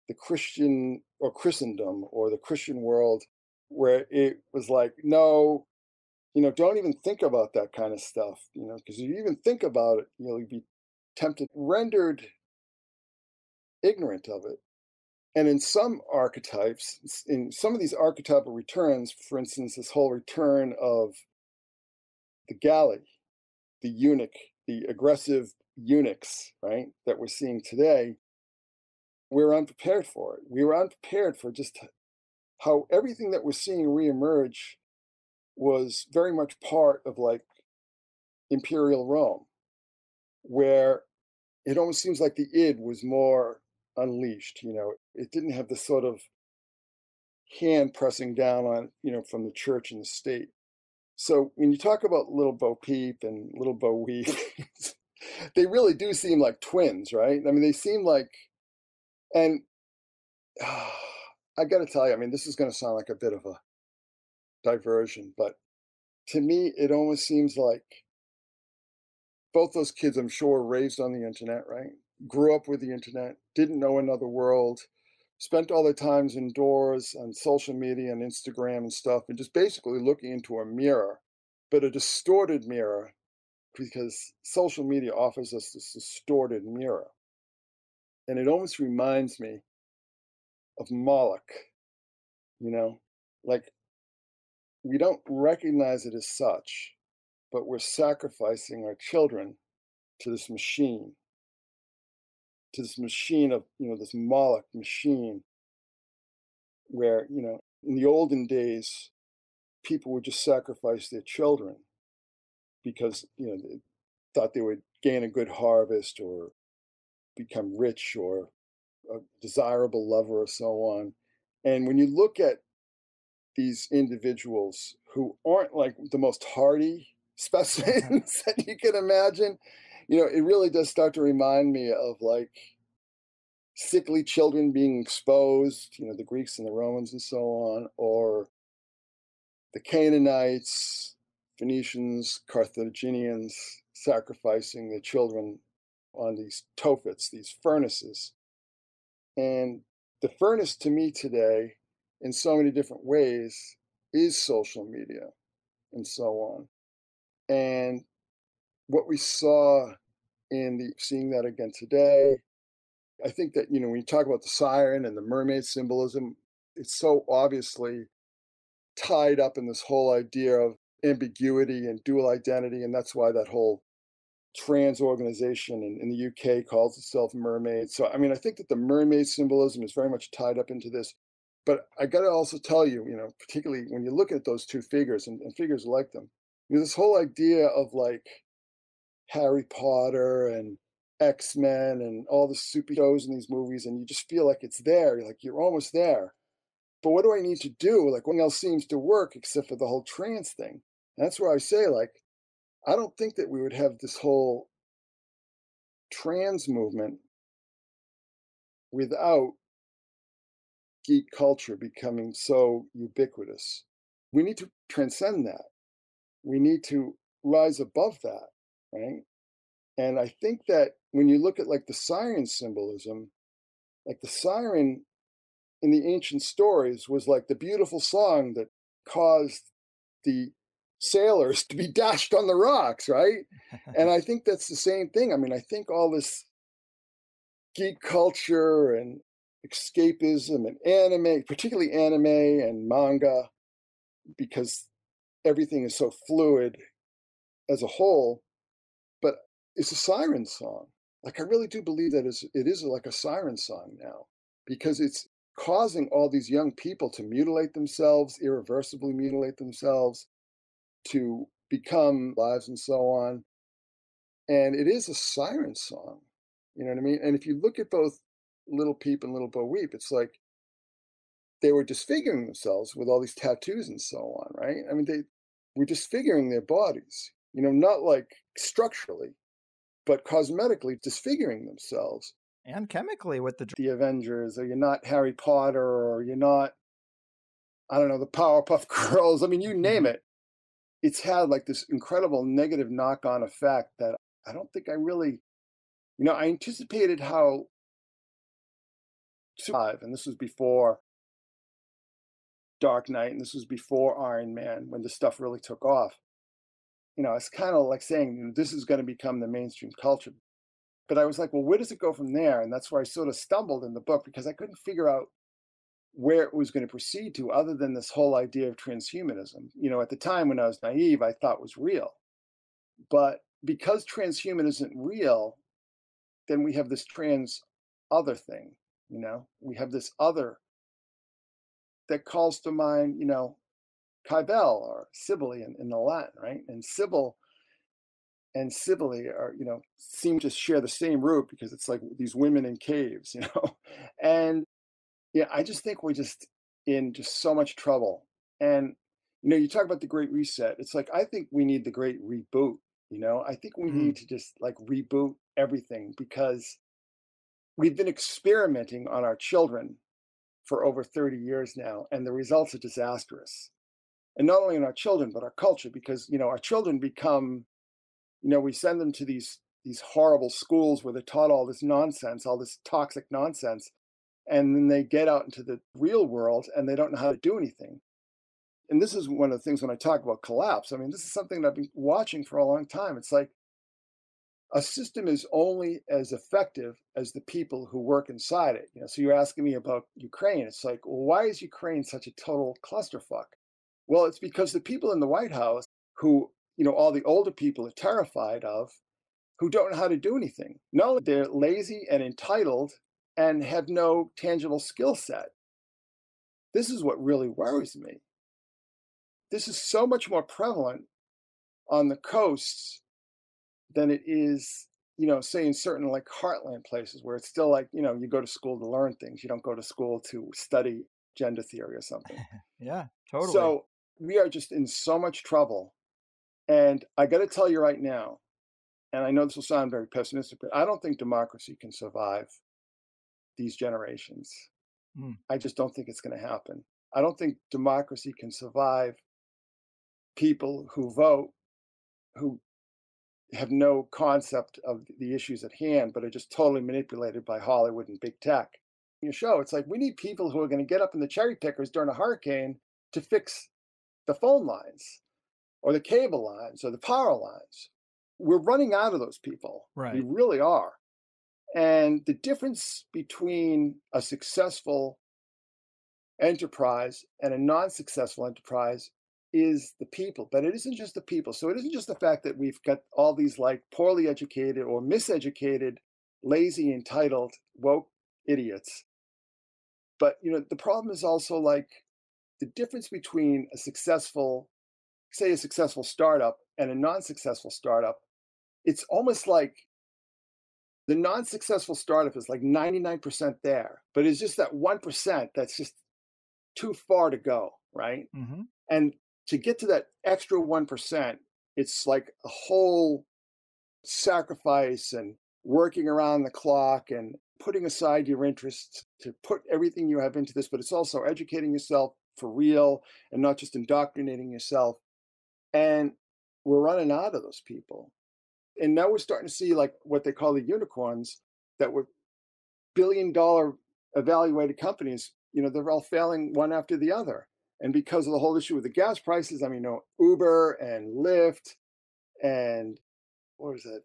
the Christian or Christendom or the Christian world, where it was like, no, don't even think about that kind of stuff, because if you even think about it, you'll be tempted, rendered ignorant of it. And in some archetypes, in some of these archetypal returns, for instance, this whole return of the galley, the eunuch, the aggressive eunuchs, right, that we're seeing today, we're unprepared for it. We were unprepared for just how everything that we're seeing reemerge was very much part of like imperial Rome, where it almost seems like the id was more unleashed. It didn't have the sort of hand pressing down on, from the church and the state. So when you talk about Little Bo Peep and Little Bo Weep, they really do seem like twins, right? I mean, they seem like, and I got to tell you, I mean, this is going to sound like a bit of a diversion, but to me, it almost seems like both those kids, I'm sure, were raised on the internet, right? Grew up with the internet, didn't know another world, spent all their times indoors on social media and Instagram and stuff, and just basically looking into a mirror, but a distorted mirror, because social media offers us this distorted mirror. And it almost reminds me of Moloch, like we don't recognize it as such, but we're sacrificing our children to this machine of, this Moloch machine, where, in the olden days, people would just sacrifice their children because, they thought they would gain a good harvest or become rich or a desirable lover or so on. And when you look at these individuals who aren't like the most hardy specimens that you can imagine, it really does start to remind me of like sickly children being exposed, the Greeks and the Romans and so on, or the Canaanites, Phoenicians, Carthaginians sacrificing their children on these tophets, these furnaces. And the furnace to me today, in so many different ways, is social media and so on. And what we saw and seeing that again today. I think that, when you talk about the siren and the mermaid symbolism, it's so obviously tied up in this whole idea of ambiguity and dual identity. And that's why that whole trans organization in the UK calls itself Mermaid. So, I think that the mermaid symbolism is very much tied up into this. But I got to also tell you, particularly when you look at those two figures and figures like them, this whole idea of like Harry Potter and X-Men and all the super shows in these movies, and you just feel like it's there. You're like, you're almost there. But what do I need to do? Like, nothing else seems to work except for the whole trans thing. And that's where I say, like, I don't think that we would have this whole trans movement without geek culture becoming so ubiquitous. We need to transcend that. We need to rise above that, right? And I think that when you look at like the siren symbolism, like the siren in the ancient stories was like the beautiful song that caused the sailors to be dashed on the rocks, right? And I think that's the same thing. I think all this geek culture and escapism and anime, particularly anime and manga, because everything is so fluid as a whole, but it's a siren song. Like, I really do believe that it is like a siren song now, because it's causing all these young people to mutilate themselves, irreversibly mutilate themselves, to become lives and so on. And it is a siren song, you know what I mean? And if you look at both Little Peep and Little Bo Weep, it's like they were disfiguring themselves with all these tattoos and so on, right? They were disfiguring their bodies, not like structurally, but cosmetically disfiguring themselves. And chemically with the Avengers, or you're not Harry Potter, or you're not, I don't know, the Powerpuff Girls. You name it. It's had like this incredible negative knock-on effect that I don't think I really, I anticipated how and this was before Dark Knight, and this was before Iron Man, when this stuff really took off. It's kind of like saying, this is going to become the mainstream culture. But I was like, well, where does it go from there? And that's where I sort of stumbled in the book, because I couldn't figure out where it was going to proceed to, other than this whole idea of transhumanism. At the time when I was naive, I thought was real. But because transhuman isn't real, then we have this trans other thing, we have this other that calls to mind, Kybele or Cybele in the Latin, right? And Sibyl and Cybele are, seem to share the same root, because it's like these women in caves, And yeah, I just think we're just in just so much trouble. And, you talk about the Great Reset. It's like, I think we need the Great Reboot, I think we need to just like reboot everything, because we've been experimenting on our children for over 30 years now, and the results are disastrous. And not only in our children, but our culture, because, our children become, we send them to these horrible schools where they're taught all this nonsense, all this toxic nonsense. And then they get out into the real world and they don't know how to do anything. And this is one of the things when I talk about collapse. This is something that I've been watching for a long time. It's like a system is only as effective as the people who work inside it. So you're asking me about Ukraine. It's like, well, why is Ukraine such a total clusterfuck? Well, it's because the people in the White House who, all the older people are terrified of, who don't know how to do anything. Not only they're lazy and entitled and have no tangible skill set. This is what really worries me. This is so much more prevalent on the coasts than it is, say in certain like heartland places where it's still like, you go to school to learn things. You don't go to school to study gender theory or something. Yeah, totally. So we are just in so much trouble. And I got to tell you right now, and I know this will sound very pessimistic, but I don't think democracy can survive these generations. I just don't think it's going to happen. I don't think democracy can survive people who vote, who have no concept of the issues at hand, but are just totally manipulated by Hollywood and big tech. In your show, it's like, we need people who are going to get up in the cherry pickers during a hurricane to fix the phone lines or the cable lines or the power lines. we're running out of those people. Right. We really are. And the difference between a successful enterprise and a non-successful enterprise is the people. But it isn't just the people. So it isn't just the fact that we've got all these like poorly educated or miseducated, lazy, entitled, woke idiots. But, you know, the problem is also like the difference between a successful, say a successful startup and a non-successful startup. It's almost like the non-successful startup is like 99% there, but it's just that 1% that's just too far to go, right? Mm-hmm. And to get to that extra 1%, it's like a whole sacrifice and working around the clock and putting aside your interests to put everything you have into this, but it's also educating yourself for real and not just indoctrinating yourself. And we're running out of those people. And now we're starting to see like what they call the unicorns that were billion-dollar evaluated companies. You know, they're all failing one after the other. And because of the whole issue with the gas prices, I mean, you know, Uber and Lyft and what is it?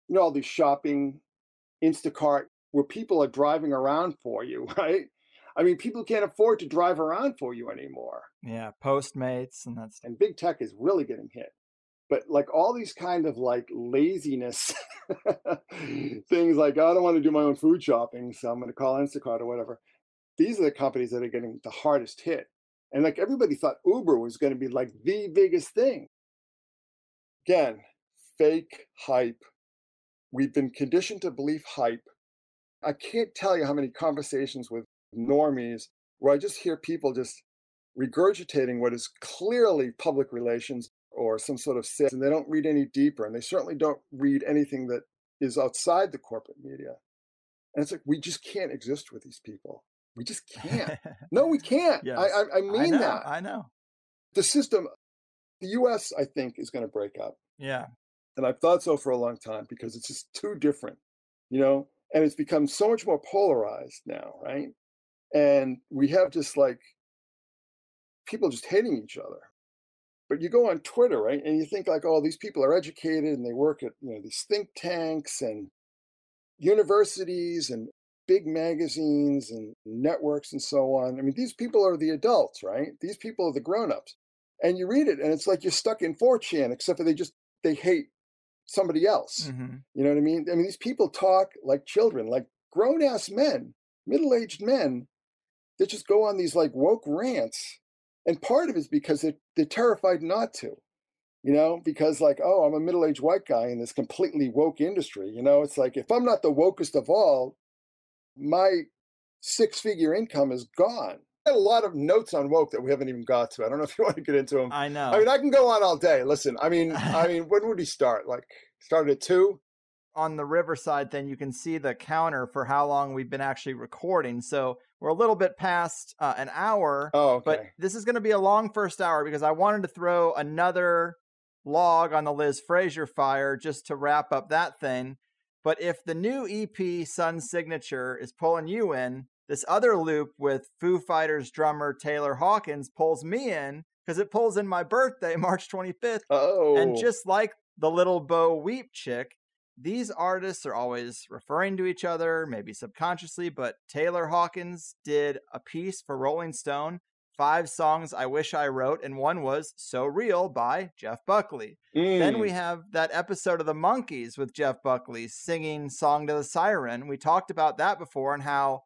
You know, all these shopping, Instacart, where people are driving around for you, right? I mean, people can't afford to drive around for you anymore. Yeah, Postmates and that's. And big tech is really getting hit. But like all these kind of like laziness things like, oh, I don't want to do my own food shopping, so I'm going to call Instacart or whatever. These are the companies that are getting the hardest hit. And like everybody thought Uber was going to be like the biggest thing. Again, fake hype. We've been conditioned to believe hype. I can't tell you how many conversations with normies where I just hear people just regurgitating what is clearly public relations or some sort of sales, and they don't read any deeper, and they certainly don't read anything that is outside the corporate media. And it's like, we just can't exist with these people. We just can't. No, we can't. Yes. I mean that. I know. The system, the US, I think, is going to break up. Yeah. And I've thought so for a long time because it's just too different, you know? And it's become so much more polarized now, right? And we have just like people just hating each other. But you go on Twitter, right? And you think like, oh, these people are educated and they work at, you know, these think tanks and universities and big magazines and networks and so on. I mean, these people are the adults, right? These people are the grown-ups. And you read it and it's like you're stuck in 4chan, except for they hate somebody else. Mm-hmm. You know what I mean? I mean, these people talk like children, like grown-ass men, middle-aged men that just go on these like woke rants. And part of it is because they're terrified not to, you know, because like, oh, I'm a middle-aged white guy in this completely woke industry. You know, it's like, if I'm not the wokest of all, my 6-figure income is gone. I had a lot of notes on woke that we haven't even got to. I don't know if you want to get into them. I know. I mean, I can go on all day. Listen, I mean, when would he start? Like, started at 2? On the Riverside thing, you can see the counter for how long we've been actually recording. So we're a little bit past an hour. Oh, okay. But this is going to be a long first hour because I wanted to throw another log on the Liz Fraser fire just to wrap up that thing. But if the new EP, Sun Signature, is pulling you in, this other loop with Foo Fighters drummer Taylor Hawkins pulls me in because it pulls in my birthday, March 25th. Oh. And just like the Little Bo Weep chick, these artists are always referring to each other, maybe subconsciously, but Taylor Hawkins did a piece for Rolling Stone, 5 songs I wish I wrote, and one was So Real by Jeff Buckley. Then we have that episode of The Monkees with Jeff Buckley singing Song to the Siren. We talked about that before and how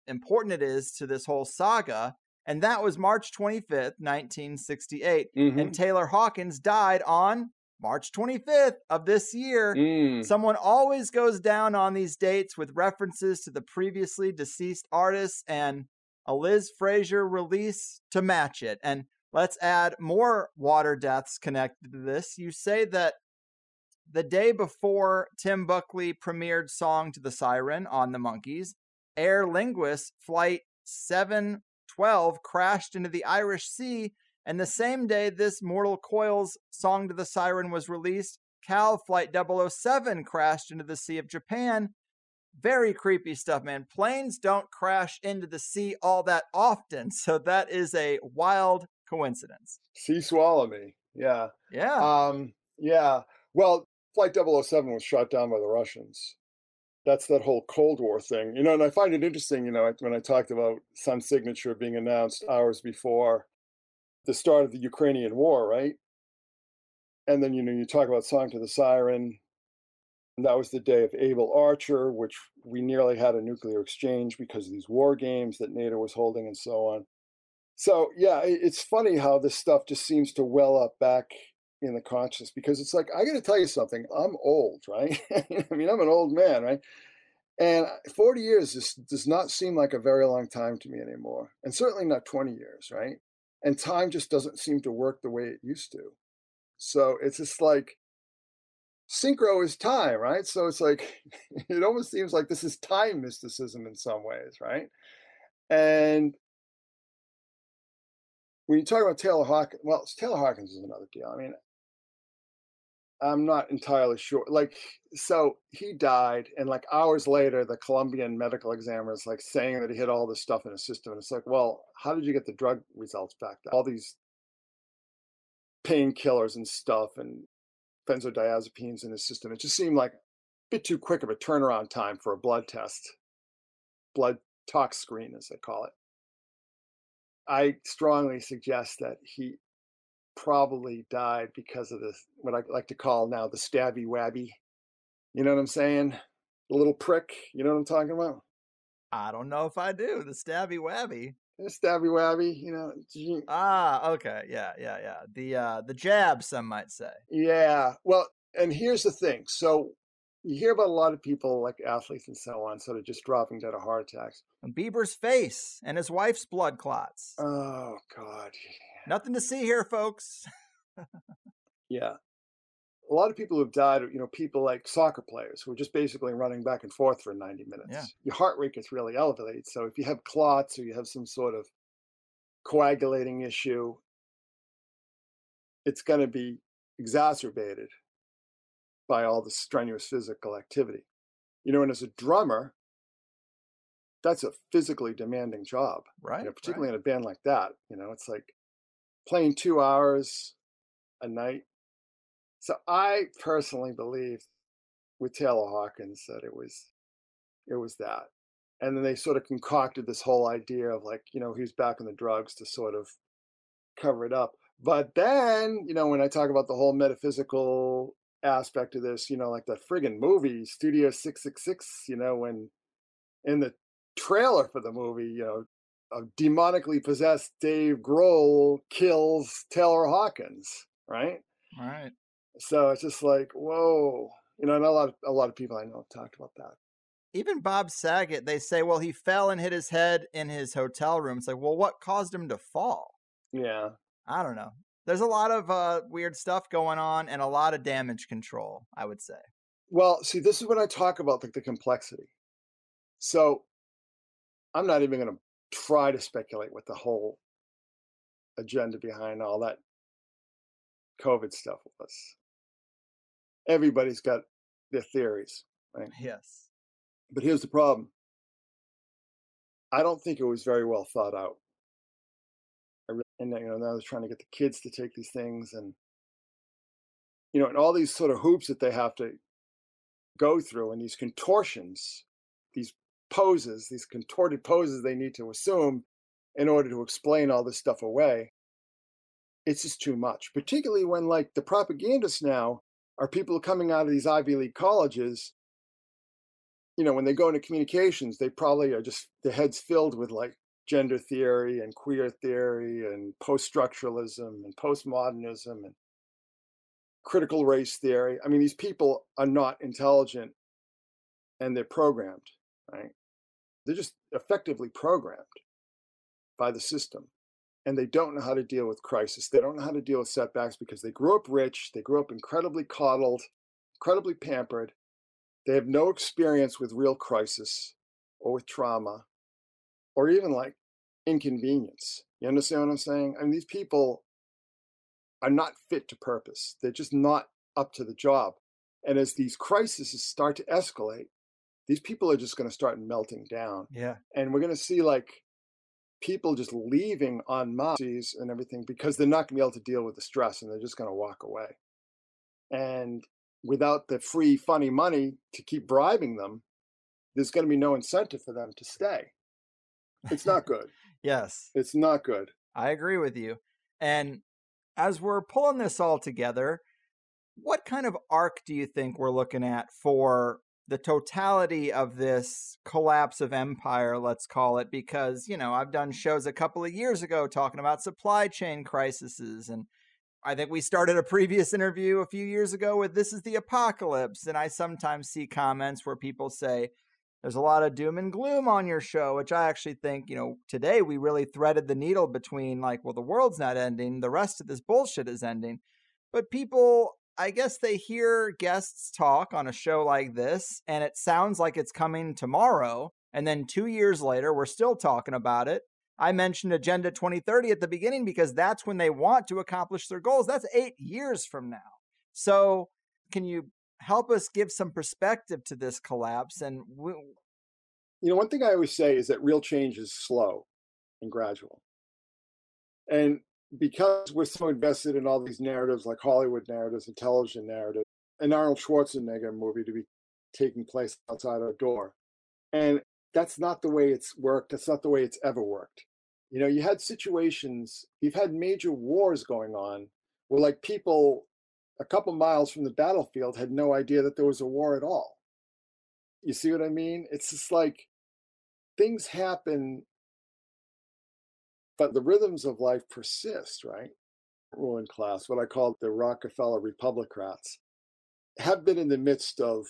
important it is to this whole saga. And that was March 25th, 1968. Mm-hmm. And Taylor Hawkins died on March 25th of this year. Someone always goes down on these dates with references to the previously deceased artists and a Liz Fraser release to match it. And let's add more water deaths connected to this. You say that the day before Tim Buckley premiered Song to the Siren on the Monkees, Aer Lingus Flight 712 crashed into the Irish Sea. And the same day this Mortal Coil's Song to the Siren was released, Cal Flight 007 crashed into the Sea of Japan. Very creepy stuff, man. Planes don't crash into the sea all that often, so that is a wild coincidence. Sea swallow me. Yeah. Yeah. Yeah. Well, Flight 007 was shot down by the Russians. That's that whole Cold War thing, and I find it interesting, when I talked about Sun Signature being announced hours before the start of the Ukrainian war, right? And then, you talk about Song to the Siren, and that was the day of Able Archer, which we nearly had a nuclear exchange because of these war games that NATO was holding and so on. So, yeah, it's funny how this stuff just seems to well up back in the consciousness, because it's like, I got to tell you something, I'm old, right? I mean, I'm an old man, right? And 40 years does not seem like a very long time to me anymore, and certainly not 20 years, right? And time just doesn't seem to work the way it used to. So it's just like, synchro is time, right? So it's like, it almost seems like this is time mysticism in some ways, right? And when you talk about Taylor Hawkins, well, Taylor Hawkins is another deal. I mean, I'm not entirely sure. Like, so he died, and like hours later, the Colombian medical examiner is like saying that he had all this stuff in his system. And it's like, well, how did you get the drug results back then? All these painkillers and stuff and benzodiazepines in his system. It just seemed like a bit too quick of a turnaround time for a blood test, blood tox screen, as they call it. I strongly suggest that he probably died because of this, what I like to call now the stabby wabby. You know what I'm saying? The little prick. You know what I'm talking about? I don't know if I do. The stabby wabby. The stabby wabby, Okay. Yeah. The jab, some might say. Yeah. Well, and here's the thing. So you hear about a lot of people, like athletes and so on, sort of just dropping dead of heart attacks. And Bieber's face and his wife's blood clots. Oh, God. Nothing to see here, folks. Yeah. A lot of people who've died, people like soccer players who are just basically running back and forth for 90 minutes. Yeah. Your heart rate gets really elevated. So if you have clots or you have some sort of coagulating issue, it's going to be exacerbated by all the strenuous physical activity. And as a drummer, that's a physically demanding job. Right. Particularly in a band like that. It's like playing 2 hours a night. So I personally believe with Taylor Hawkins that it was that. And then they sort of concocted this whole idea of like, he was back on the drugs to sort of cover it up. But then, when I talk about the whole metaphysical aspect of this, like that friggin' movie, Studio 666, when in the trailer for the movie, a demonically possessed Dave Grohl kills Taylor Hawkins, right? Right. So it's just like, whoa, and a lot of people I know have talked about that. Even Bob Saget, they say, well, he fell and hit his head in his hotel room. It's like, well, what caused him to fall? Yeah. I don't know. There's a lot of weird stuff going on and a lot of damage control, I would say. Well, see, this is when I talk about the complexity. So I'm not even going to try to speculate what the whole agenda behind all that COVID stuff was. Everybody's got their theories, right? Yes. But here's the problem. I don't think it was very well thought out. And now they're trying to get the kids to take these things, and and all these sort of hoops that they have to go through, and these contortions, these poses, these contorted poses they need to assume in order to explain all this stuff away. It's just too much, particularly when like the propagandists now are people coming out of these Ivy League colleges. When they go into communications, they probably are just, their heads filled with like gender theory and queer theory and post-structuralism and postmodernism and critical race theory. I mean, these people are not intelligent, and they're programmed, right? They're just effectively programmed by the system, and they don't know how to deal with crisis. They don't know how to deal with setbacks because they grew up rich. They grew up incredibly coddled, incredibly pampered. They have no experience with real crisis or with trauma or even like inconvenience. You understand what I'm saying? I mean, these people are not fit to purpose. They're just not up to the job. And as these crises start to escalate, these people are just going to start melting down. Yeah. And we're going to see like people just leaving en masse and everything because they're not going to be able to deal with the stress, and they're just going to walk away. And without the free, funny money to keep bribing them, there's going to be no incentive for them to stay. It's not good. Yes. It's not good. I agree with you. And as we're pulling this all together, what kind of arc do you think we're looking at for the totality of this collapse of empire, let's call it? Because, you know, I've done shows a couple of years ago talking about supply chain crises. And I think we started a previous interview a few years ago with "This is the apocalypse." And I sometimes see comments where people say, there's a lot of doom and gloom on your show, which I actually think, you know, today we really threaded the needle between like, well, the world's not ending, the rest of this bullshit is ending. But people, I guess they hear guests talk on a show like this, and it sounds like it's coming tomorrow. And then 2 years later, we're still talking about it. I mentioned Agenda 2030 at the beginning because that's when they want to accomplish their goals. That's 8 years from now. So can you help us give some perspective to this collapse? And you know, one thing I always say is that real change is slow and gradual. And because we're so invested in all these narratives, like Hollywood narratives and television narratives, an Arnold Schwarzenegger movie to be taking place outside our door. And that's not the way it's worked. That's not the way it's ever worked. You know, you had situations, you've had major wars going on where like people a couple miles from the battlefield had no idea that there was a war at all. You see what I mean? It's just like things happen, but the rhythms of life persist, right? Ruling class, what I call the Rockefeller Republicrats, have been in the midst of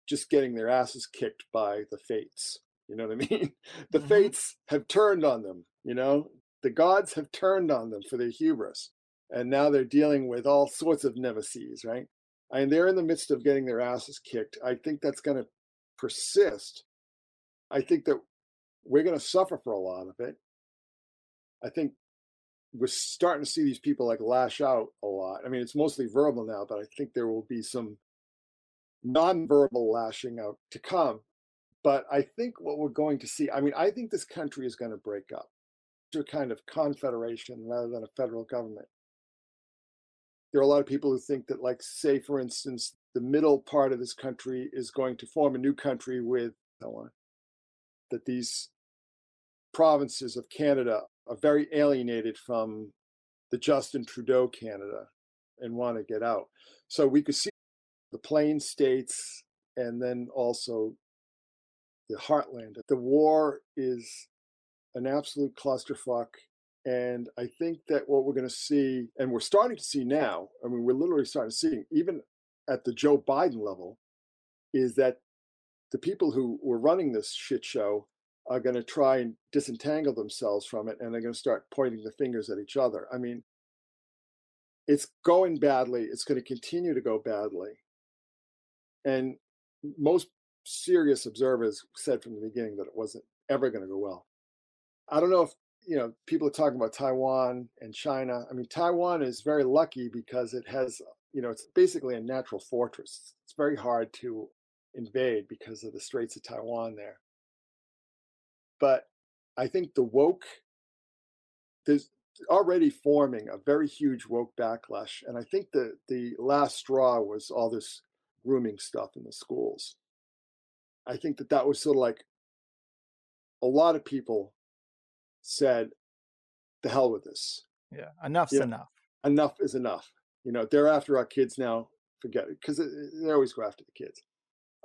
just getting their asses kicked by the fates. You know what I mean? The fates have turned on them, you know? The gods have turned on them for their hubris. And now they're dealing with all sorts of nemesis, right? And they're in the midst of getting their asses kicked. I think that's going to persist. I think that we're going to suffer for a lot of it. I think we're starting to see these people like lash out a lot. I mean, it's mostly verbal now, but I think there will be some non-verbal lashing out to come. But I think what we're going to see, I mean, I think this country is going to break up to a kind of confederation rather than a federal government. There are a lot of people who think that, like, say, for instance, the middle part of this country is going to form a new country with so on, that these provinces of Canada are very alienated from the Justin Trudeau Canada and want to get out. So we could see the Plain States and then also the heartland. The war is an absolute clusterfuck. And I think that what we're going to see, and we're starting to see now, I mean, we're literally starting to see, even at the Joe Biden level, is that the people who were running this shit show are going to try and disentangle themselves from it, and they're going to start pointing the fingers at each other. I mean, it's going badly. It's going to continue to go badly. And most serious observers said from the beginning that it wasn't ever going to go well. I don't know if, you know, people are talking about Taiwan and China. I mean, Taiwan is very lucky because it has, you know, it's basically a natural fortress. It's very hard to invade because of the Straits of Taiwan there. But I think the woke, there's already forming a very huge woke backlash. And I think the last straw was all this grooming stuff in the schools. I think that was sort of like a lot of people said, the hell with this. Yeah, enough's enough. Enough is enough. You know, they're after our kids now, forget it, because they always go after the kids.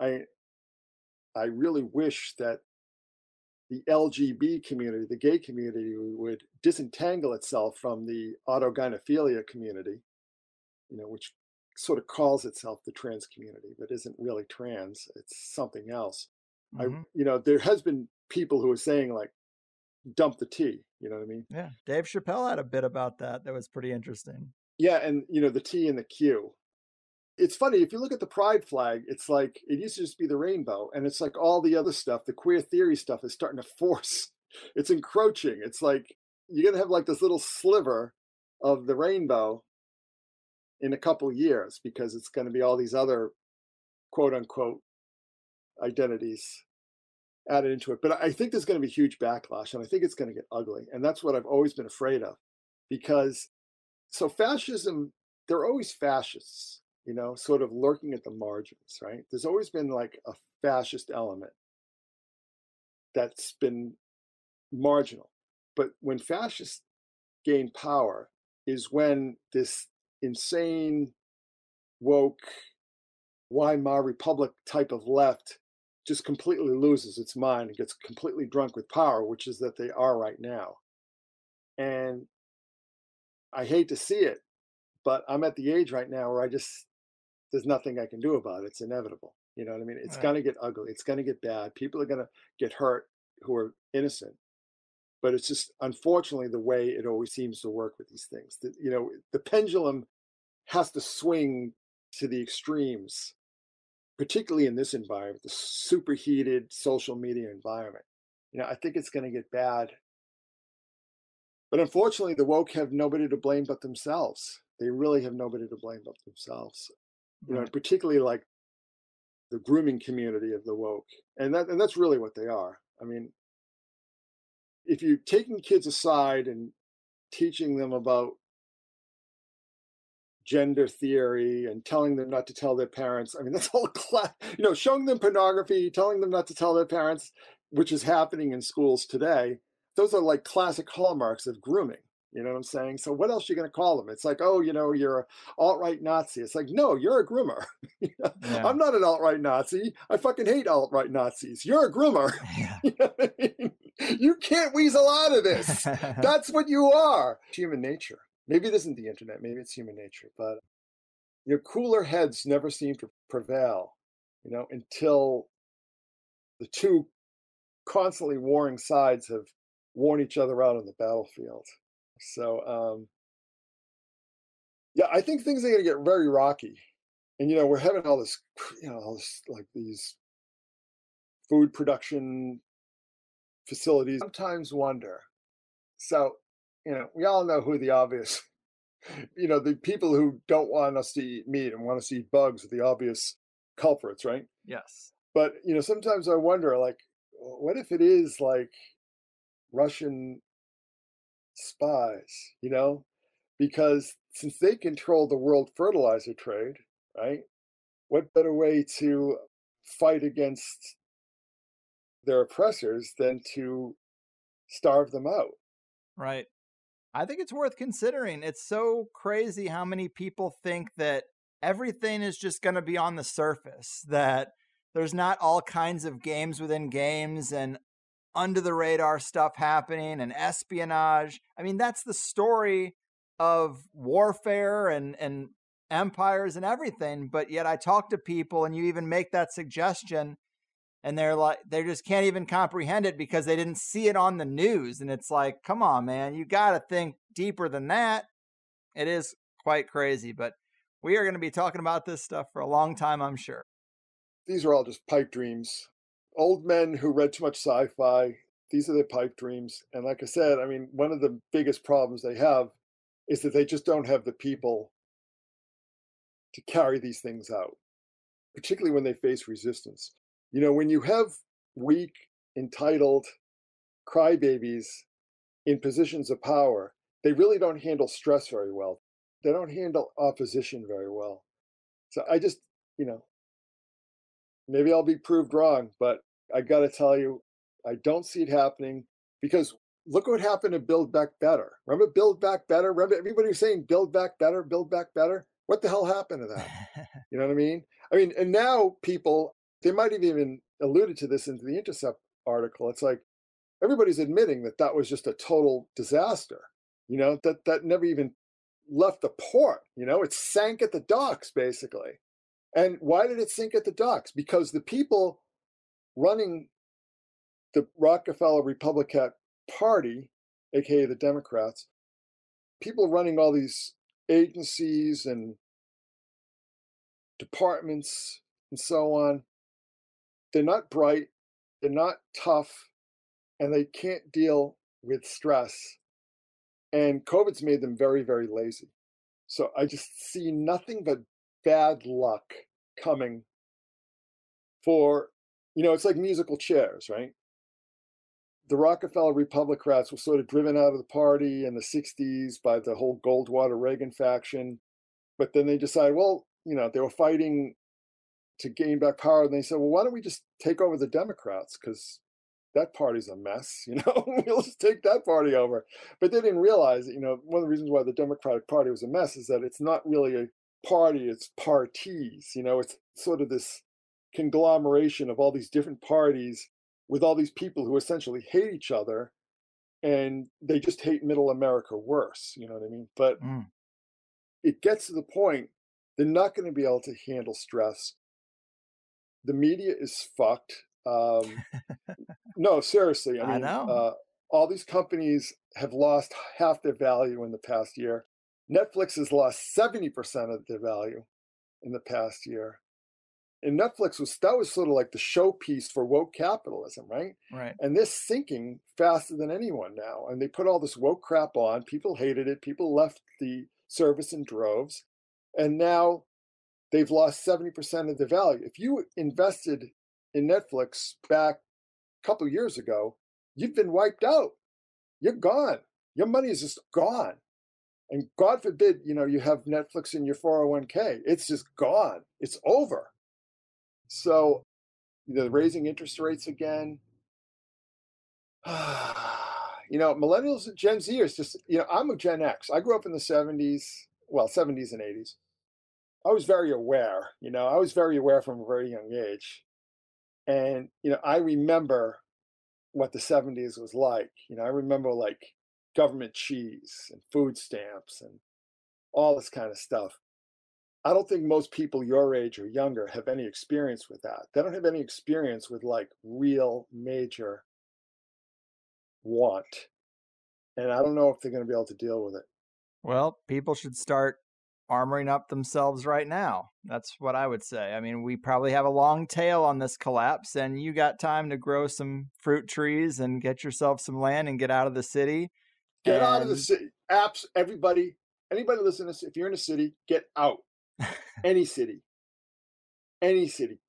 I really wish that the LGB community, the gay community, would disentangle itself from the autogynephilia community, you know, which sort of calls itself the trans community, but isn't really trans. It's something else. You know, there has been people who are saying, like, dump the T, you know what I mean? Yeah, Dave Chappelle had a bit about that was pretty interesting. Yeah, and, you know, the T and the Q. It's funny, if you look at the pride flag, it's like, it used to just be the rainbow, and it's like all the other stuff, the queer theory stuff is starting to force, it's encroaching. It's like, you're going to have like this little sliver of the rainbow in a couple of years, because it's going to be all these other quote unquote identities added into it. But I think there's going to be huge backlash, and I think it's going to get ugly. And that's what I've always been afraid of, because so fascism, they're always fascists. sort of lurking at the margins, right? There's always been like a fascist element that's been marginal. But when fascists gain power is when this insane, woke, Weimar Republic type of left just completely loses its mind and gets completely drunk with power, which is that they are right now. And I hate to see it, but I'm at the age right now where there's nothing I can do about it. It's inevitable. You know what I mean? It's going to get ugly. It's going to get bad. People are going to get hurt who are innocent. But it's just, unfortunately, the way it always seems to work with these things. The pendulum has to swing to the extremes, particularly in this environment, the superheated social media environment. I think it's going to get bad. But unfortunately, the woke have nobody to blame but themselves. They really have nobody to blame but themselves. Particularly like the grooming community of the woke. And that's really what they are. I mean, if you're taking kids aside and teaching them about gender theory and telling them not to tell their parents, I mean, that's all showing them pornography, telling them not to tell their parents, which is happening in schools today. Those are like classic hallmarks of grooming. You know what I'm saying? So what else are you going to call them? It's like, oh, you're an alt-right Nazi. It's like, no, you're a groomer. I'm not an alt-right Nazi. I fucking hate alt-right Nazis. You're a groomer. Yeah. You know what I mean? You can't weasel out of this. That's what you are. Human nature. Maybe it isn't the internet. Maybe it's human nature. But your cooler heads never seem to prevail, until the two constantly warring sides have worn each other out on the battlefield. So, I think things are going to get very rocky. And, we're having all this like these food production facilities. Sometimes wonder. So, we all know who the obvious, the people who don't want us to eat meat and want us to eat bugs are the obvious culprits, right? Yes. But, sometimes I wonder, like, what if it is like Russian spies, because since they control the world fertilizer trade, right? What better way to fight against their oppressors than to starve them out? Right. I think it's worth considering. It's so crazy how many people think that everything is just going to be on the surface, that there's not all kinds of games within games and under the radar stuff happening and espionage. I mean, that's the story of warfare and empires and everything. But yet I talk to people and you even make that suggestion and they're like, they just can't even comprehend it because they didn't see it on the news. And it's like, come on, man, you got to think deeper than that. It is quite crazy, but we are going to be talking about this stuff for a long time, I'm sure. These are all just pipe dreams. Old men who read too much sci-fi, these are their pipe dreams. And like I said, I mean, one of the biggest problems they have is that they just don't have the people to carry these things out, particularly when they face resistance. When you have weak, entitled crybabies in positions of power, they really don't handle stress very well. They don't handle opposition very well. So I just, maybe I'll be proved wrong, but I got to tell you, I don't see it happening because look what happened to Build Back Better. Remember Build Back Better? Remember everybody was saying Build Back Better, Build Back Better? What the hell happened to that? You know what I mean? And now people, they might have even alluded to this in the Intercept article. It's like everybody's admitting that was just a total disaster, that never even left the port, it sank at the docks, basically. And why did it sink at the docks? Because the people running the Rockefeller Republican Party, aka the Democrats, people running all these agencies and departments and so on, they're not bright, they're not tough, and they can't deal with stress. And COVID's made them very, very lazy. So I just see nothing but bad luck coming for, it's like musical chairs, right? The Rockefeller Republicans were sort of driven out of the party in the 60s by the whole Goldwater Reagan faction. But then they decided, well, they were fighting to gain back power. And they said, well, why don't we just take over the Democrats? Because that party's a mess, we'll just take that party over. But they didn't realize that, one of the reasons why the Democratic Party was a mess is that it's not really a party, it's parties. It's sort of this conglomeration of all these different parties with all these people who essentially hate each other, and they just hate middle America worse, you know what I mean? But it gets to the point, they're not going to be able to handle stress. The media is fucked. No, seriously. I know. All these companies have lost half their value in the past year. Netflix has lost 70% of their value in the past year. And Netflix that was sort of like the showpiece for woke capitalism, right? Right. And they're sinking faster than anyone now. And they put all this woke crap on. People hated it. People left the service in droves. And now they've lost 70% of their value. If you invested in Netflix back a couple of years ago, you've been wiped out. You're gone. Your money is just gone. And God forbid, you have Netflix in your 401k. It's just gone. It's over. So, raising interest rates again. Millennials and Gen Zers just, I'm a Gen X. I grew up in the 70s and 80s. I was very aware, I was very aware from a very young age. And, I remember what the 70s was like. I remember like government cheese and food stamps and all this kind of stuff. I don't think most people your age or younger have any experience with that. They don't have any experience with like real major want. And I don't know if they're going to be able to deal with it. Well, people should start armoring up themselves right now. That's what I would say. I mean, we probably have a long tail on this collapse, and you got time to grow some fruit trees and get yourself some land and get out of the city. Get out of the city. Apps, anybody listening to this, if you're in a city, get out. Any city,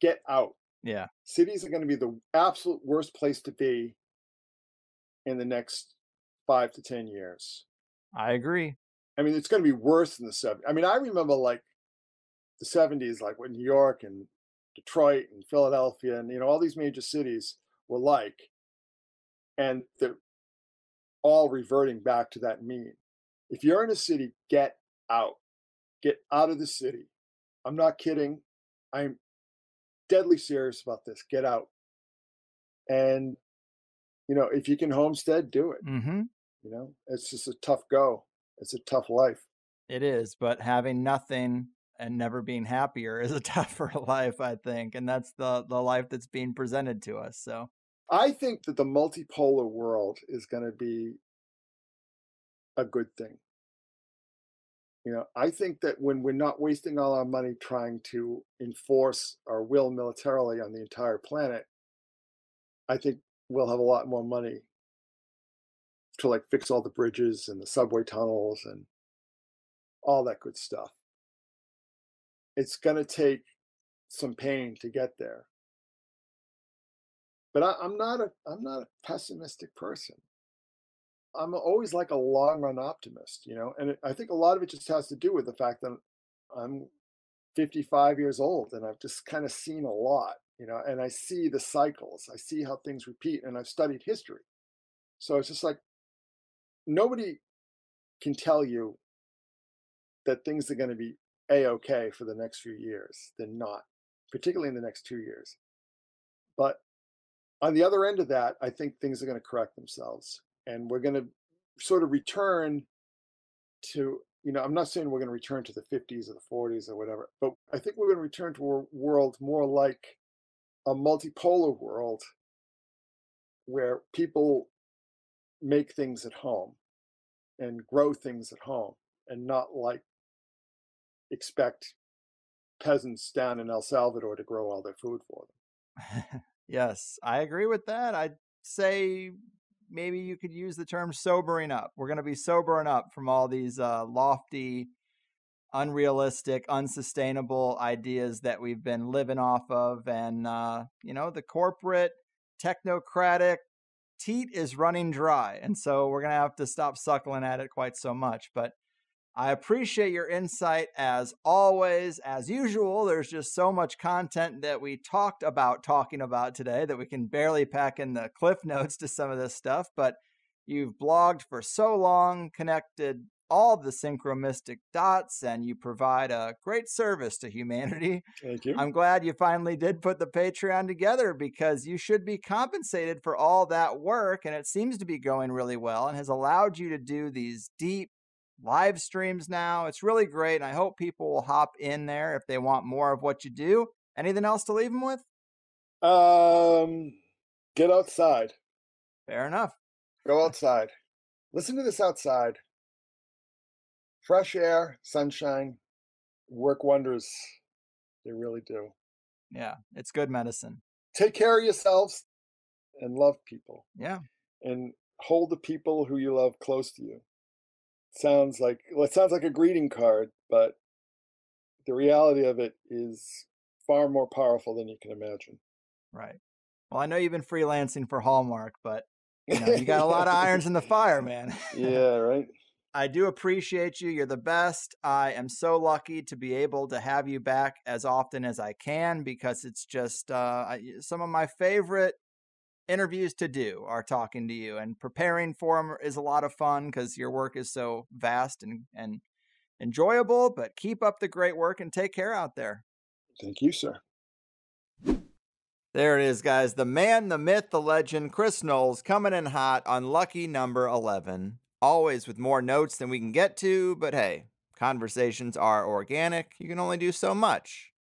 get out. Yeah. Cities are going to be the absolute worst place to be in the next 5 to 10 years. I agree. I mean, it's going to be worse than the 70s. I mean, I remember like the 70s, like what New York and Detroit and Philadelphia and, all these major cities were like, and they're all reverting back to that mean. If you're in a city, get out. Get out of the city. I'm not kidding. I'm deadly serious about this. Get out. And, if you can homestead, do it. Mm-hmm. It's just a tough go. It's a tough life. It is, but having nothing and never being happier is a tougher life, I think. And that's the life that's being presented to us. So I think that the multipolar world is going to be a good thing. I think that when we're not wasting all our money trying to enforce our will militarily on the entire planet, I think we'll have a lot more money to like fix all the bridges and the subway tunnels and all that good stuff. It's going to take some pain to get there. But I'm not a pessimistic person. I'm always like a long run optimist, and I think a lot of it just has to do with the fact that I'm 55 years old and I've just kind of seen a lot, and I see the cycles, I see how things repeat, and I've studied history. So it's just like, nobody can tell you that things are going to be A-okay for the next few years. They're not, particularly in the next 2 years. But on the other end of that, I think things are going to correct themselves. And we're going to sort of return to, I'm not saying we're going to return to the 50s or the 40s or whatever, but I think we're going to return to a world more like a multipolar world where people make things at home and grow things at home and not like expect peasants down in El Salvador to grow all their food for them. Yes, I agree with that. I'd say maybe you could use the term sobering up. We're going to be sobering up from all these lofty, unrealistic, unsustainable ideas that we've been living off of. And, the corporate, technocratic teat is running dry. And so we're going to have to stop suckling at it quite so much. But I appreciate your insight as always. As usual, there's just so much content that we talked about talking about today that we can barely pack in the cliff notes to some of this stuff. But you've blogged for so long, connected all the synchromistic dots, and you provide a great service to humanity. Thank you. I'm glad you finally did put the Patreon together because you should be compensated for all that work, and it seems to be going really well and has allowed you to do these deep live streams now. It's really great, and I hope people will hop in there if they want more of what you do. Anything else to leave them with? Get outside. Fair enough. Go outside. Listen to this outside. Fresh air, sunshine, work wonders. They really do. Yeah, it's good medicine. Take care of yourselves and love people. Yeah. And hold the people who you love close to you. It sounds like a greeting card, but the reality of it is far more powerful than you can imagine. Right. Well, I know you've been freelancing for Hallmark, but you got a lot of irons in the fire, man. Yeah, right. I do appreciate you. You're the best. I am so lucky to be able to have you back as often as I can because it's just some of my favorite interviews to do are talking to you, and preparing for them is a lot of fun because your work is so vast and enjoyable. But keep up the great work and take care out there. Thank you, sir. There it is, guys. The man, the myth, the legend, Chris Knowles, coming in hot on lucky number 11. Always with more notes than we can get to, but hey, conversations are organic. You can only do so much.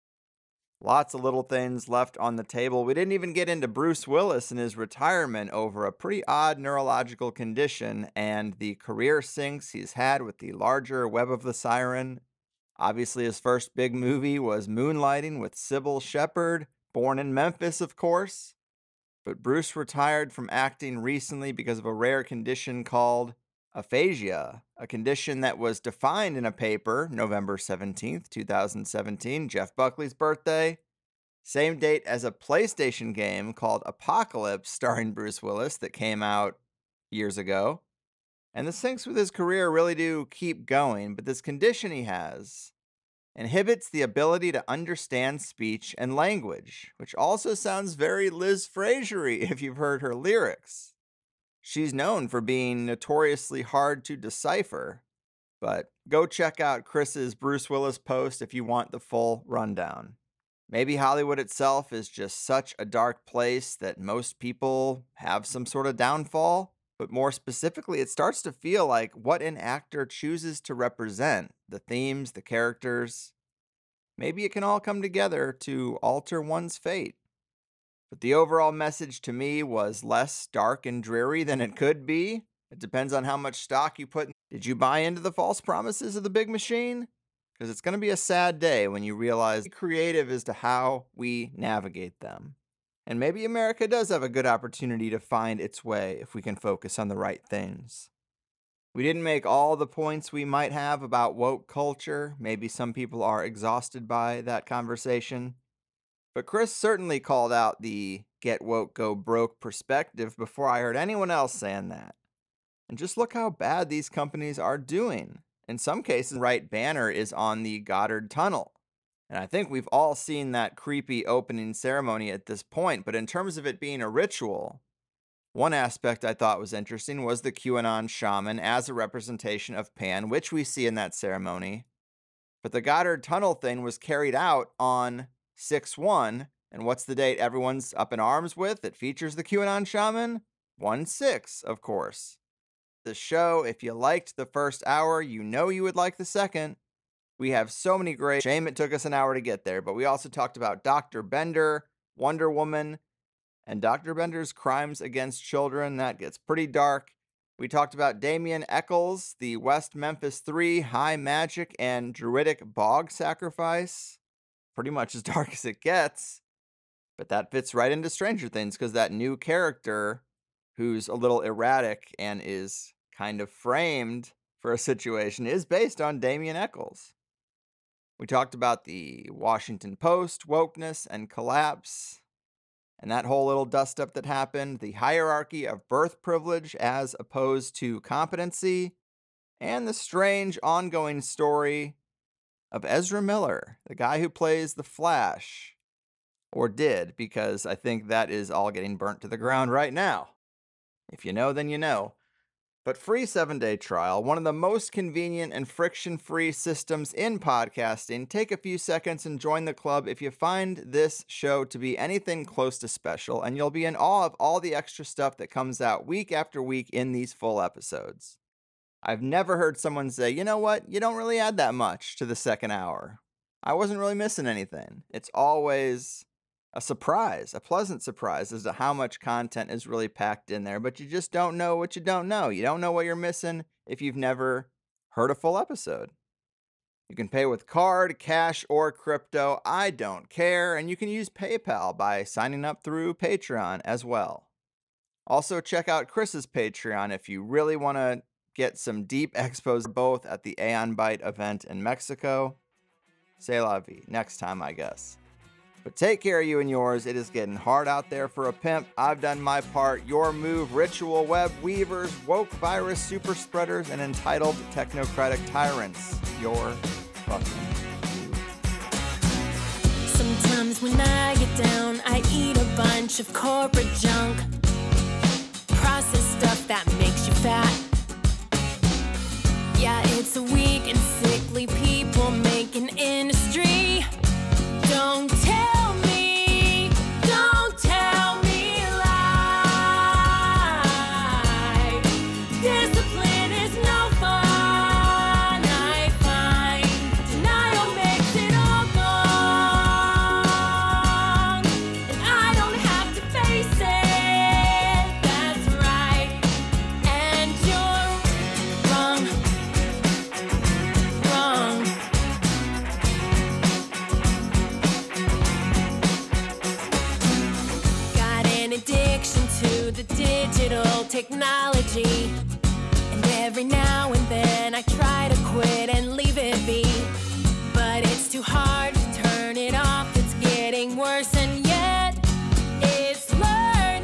Lots of little things left on the table. We didn't even get into Bruce Willis and his retirement over a pretty odd neurological condition and the career sinks he's had with the larger Web of the Siren. Obviously, his first big movie was Moonlighting with Sybil Shepard, born in Memphis, of course. But Bruce retired from acting recently because of a rare condition called aphasia, a condition that was defined in a paper November 17th, 2017, Jeff Buckley's birthday. Same date as a PlayStation game called Apocalypse starring Bruce Willis that came out years ago. And the syncs with his career really do keep going, but this condition he has inhibits the ability to understand speech and language, which also sounds very Liz Fraser-y if you've heard her lyrics. She's known for being notoriously hard to decipher, but go check out Chris's Bruce Willis post if you want the full rundown. Maybe Hollywood itself is just such a dark place that most people have some sort of downfall, but more specifically, it starts to feel like what an actor chooses to represent, the themes, the characters. Maybe it can all come together to alter one's fate. But the overall message to me was less dark and dreary than it could be. It depends on how much stock you put in. Did you buy into the false promises of the big machine? Because it's going to be a sad day when you realize be creative as to how we navigate them. And maybe America does have a good opportunity to find its way if we can focus on the right things. We didn't make all the points we might have about woke culture. Maybe some people are exhausted by that conversation. But Chris certainly called out the get woke, go broke perspective before I heard anyone else saying that. And just look how bad these companies are doing. In some cases, the right banner is on the Goddard Tunnel. And I think we've all seen that creepy opening ceremony at this point, but in terms of it being a ritual, one aspect I thought was interesting was the QAnon shaman as a representation of Pan, which we see in that ceremony. But the Goddard Tunnel thing was carried out on 6/1, and what's the date everyone's up in arms with that features the QAnon shaman? 1/6, of course. The show, if you liked the first hour, you know you would like the second. We have so many great... Shame it took us an hour to get there, but we also talked about Dr. Bender, Wonder Woman, and Dr. Bender's crimes against children. That gets pretty dark. We talked about Damien Eccles, the West Memphis 3, High Magic, and Druidic Bog Sacrifice. Pretty much as dark as it gets. But that fits right into Stranger Things because that new character who's a little erratic and is kind of framed for a situation is based on Damien Eccles. We talked about the Washington Post, wokeness, and collapse, and that whole little dust-up that happened, the hierarchy of birth privilege as opposed to competency, and the strange ongoing story of Ezra Miller, the guy who plays the Flash. Or did, because I think that is all getting burnt to the ground right now. If you know, then you know. But free 7-day trial, one of the most convenient and friction-free systems in podcasting. Take a few seconds and join the club if you find this show to be anything close to special, and you'll be in awe of all the extra stuff that comes out week after week in these full episodes. I've never heard someone say, you know what, you don't really add that much to the second hour. I wasn't really missing anything. It's always a surprise, a pleasant surprise as to how much content is really packed in there, but you just don't know what you don't know. You don't know what you're missing if you've never heard a full episode. You can pay with card, cash, or crypto. I don't care. And you can use PayPal by signing up through Patreon as well. Also, check out Chris's Patreon if you really want to get some deep expos both at the Aeon Byte event in Mexico. C'est la vie. Next time, I guess. But take care of you and yours. It is getting hard out there for a pimp. I've done my part. Your move, ritual web weavers, woke virus super spreaders, and entitled technocratic tyrants. Your fucking move. Sometimes when I get down, I eat a bunch of corporate junk. Processed stuff that makes you fat. Yeah, it's a weak and sickly people making industry. Don't tell me lie. Discipline is no fun, I find. Denial makes it all gone. And I don't have to face it, that's right. And you're wrong. Got an addiction to the digital technology, and every now and then I try to quit and leave it be, but it's too hard to turn it off. It's getting worse, and yet it's learning.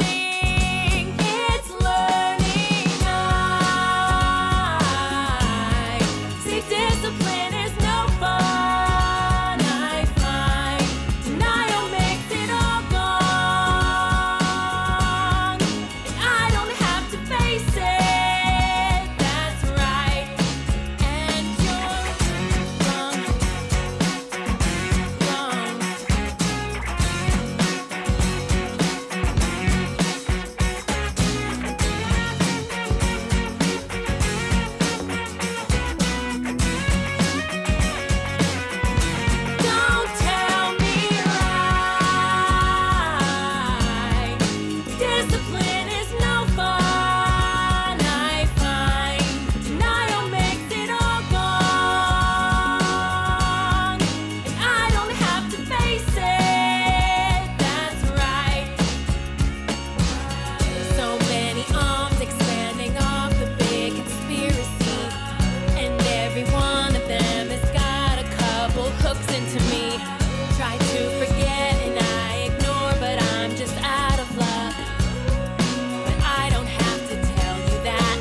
I see discipline is no fun, I find. Denial makes it all gone, and I don't have to face it, that's right. And you're wrong. Don't tell me lie. Discipline is no fun, I find. Denial makes it all gone, and I don't have to face it, that's right. So many arms expanding off the big conspiracy, and every one of them has got a couple hooks into me. Try to forget and I ignore, but I'm just out of luck. But I don't have to tell you that.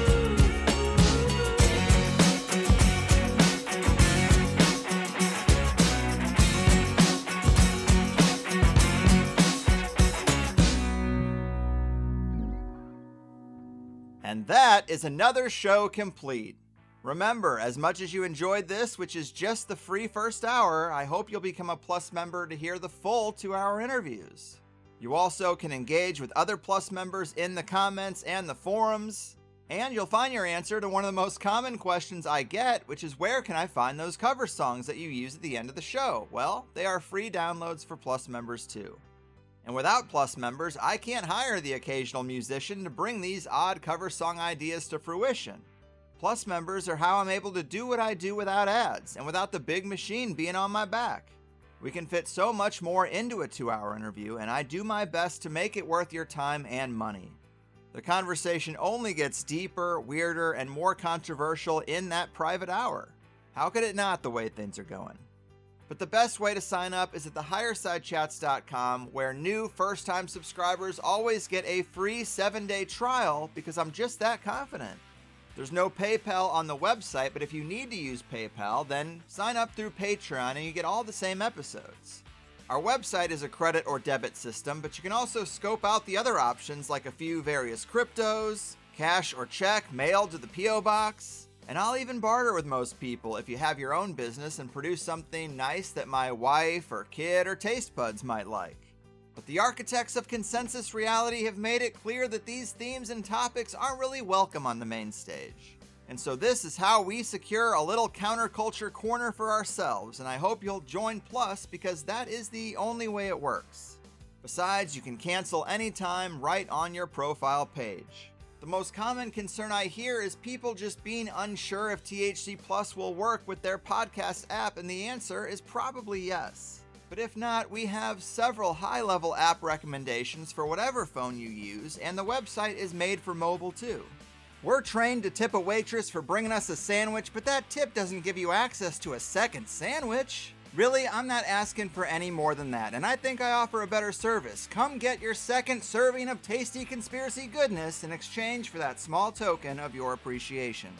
And that is another show complete. Remember, as much as you enjoyed this, which is just the free first hour, I hope you'll become a Plus member to hear the full 2-hour interviews. You also can engage with other Plus members in the comments and the forums, and you'll find your answer to one of the most common questions I get, which is where can I find those cover songs that you use at the end of the show? Well, they are free downloads for Plus members too. And without Plus members, I can't hire the occasional musician to bring these odd cover song ideas to fruition. Plus members are how I'm able to do what I do without ads and without the big machine being on my back. We can fit so much more into a 2-hour interview, and I do my best to make it worth your time and money. The conversation only gets deeper, weirder, and more controversial in that private hour. How could it not, the way things are going? But the best way to sign up is at thehighersidechats.com, where new first-time subscribers always get a free 7-day trial because I'm just that confident. There's no PayPal on the website, but if you need to use PayPal, then sign up through Patreon and you get all the same episodes. Our website is a credit or debit system, but you can also scope out the other options like a few various cryptos, cash or check mailed to the P.O. Box, and I'll even barter with most people if you have your own business and produce something nice that my wife or kid or taste buds might like. But the architects of consensus reality have made it clear that these themes and topics aren't really welcome on the main stage. And so this is how we secure a little counterculture corner for ourselves, and I hope you'll join Plus because that is the only way it works. Besides, you can cancel anytime right on your profile page. The most common concern I hear is people just being unsure if THC Plus will work with their podcast app, and the answer is probably yes. But if not, we have several high-level app recommendations for whatever phone you use, and the website is made for mobile too. We're trained to tip a waitress for bringing us a sandwich, but that tip doesn't give you access to a second sandwich. Really, I'm not asking for any more than that, and I think I offer a better service. Come get your second serving of tasty conspiracy goodness in exchange for that small token of your appreciation.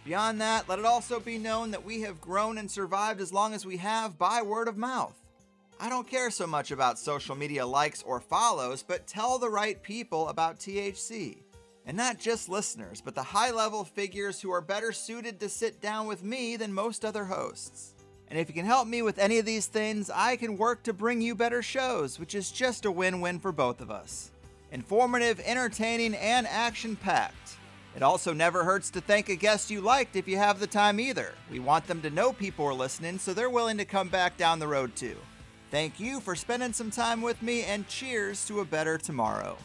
Beyond that, let it also be known that we have grown and survived as long as we have by word of mouth. I don't care so much about social media likes or follows, but tell the right people about THC. And not just listeners, but the high-level figures who are better suited to sit down with me than most other hosts. And if you can help me with any of these things, I can work to bring you better shows, which is just a win-win for both of us. Informative, entertaining, and action-packed. It also never hurts to thank a guest you liked if you have the time either. We want them to know people are listening, so they're willing to come back down the road too. Thank you for spending some time with me, and cheers to a better tomorrow.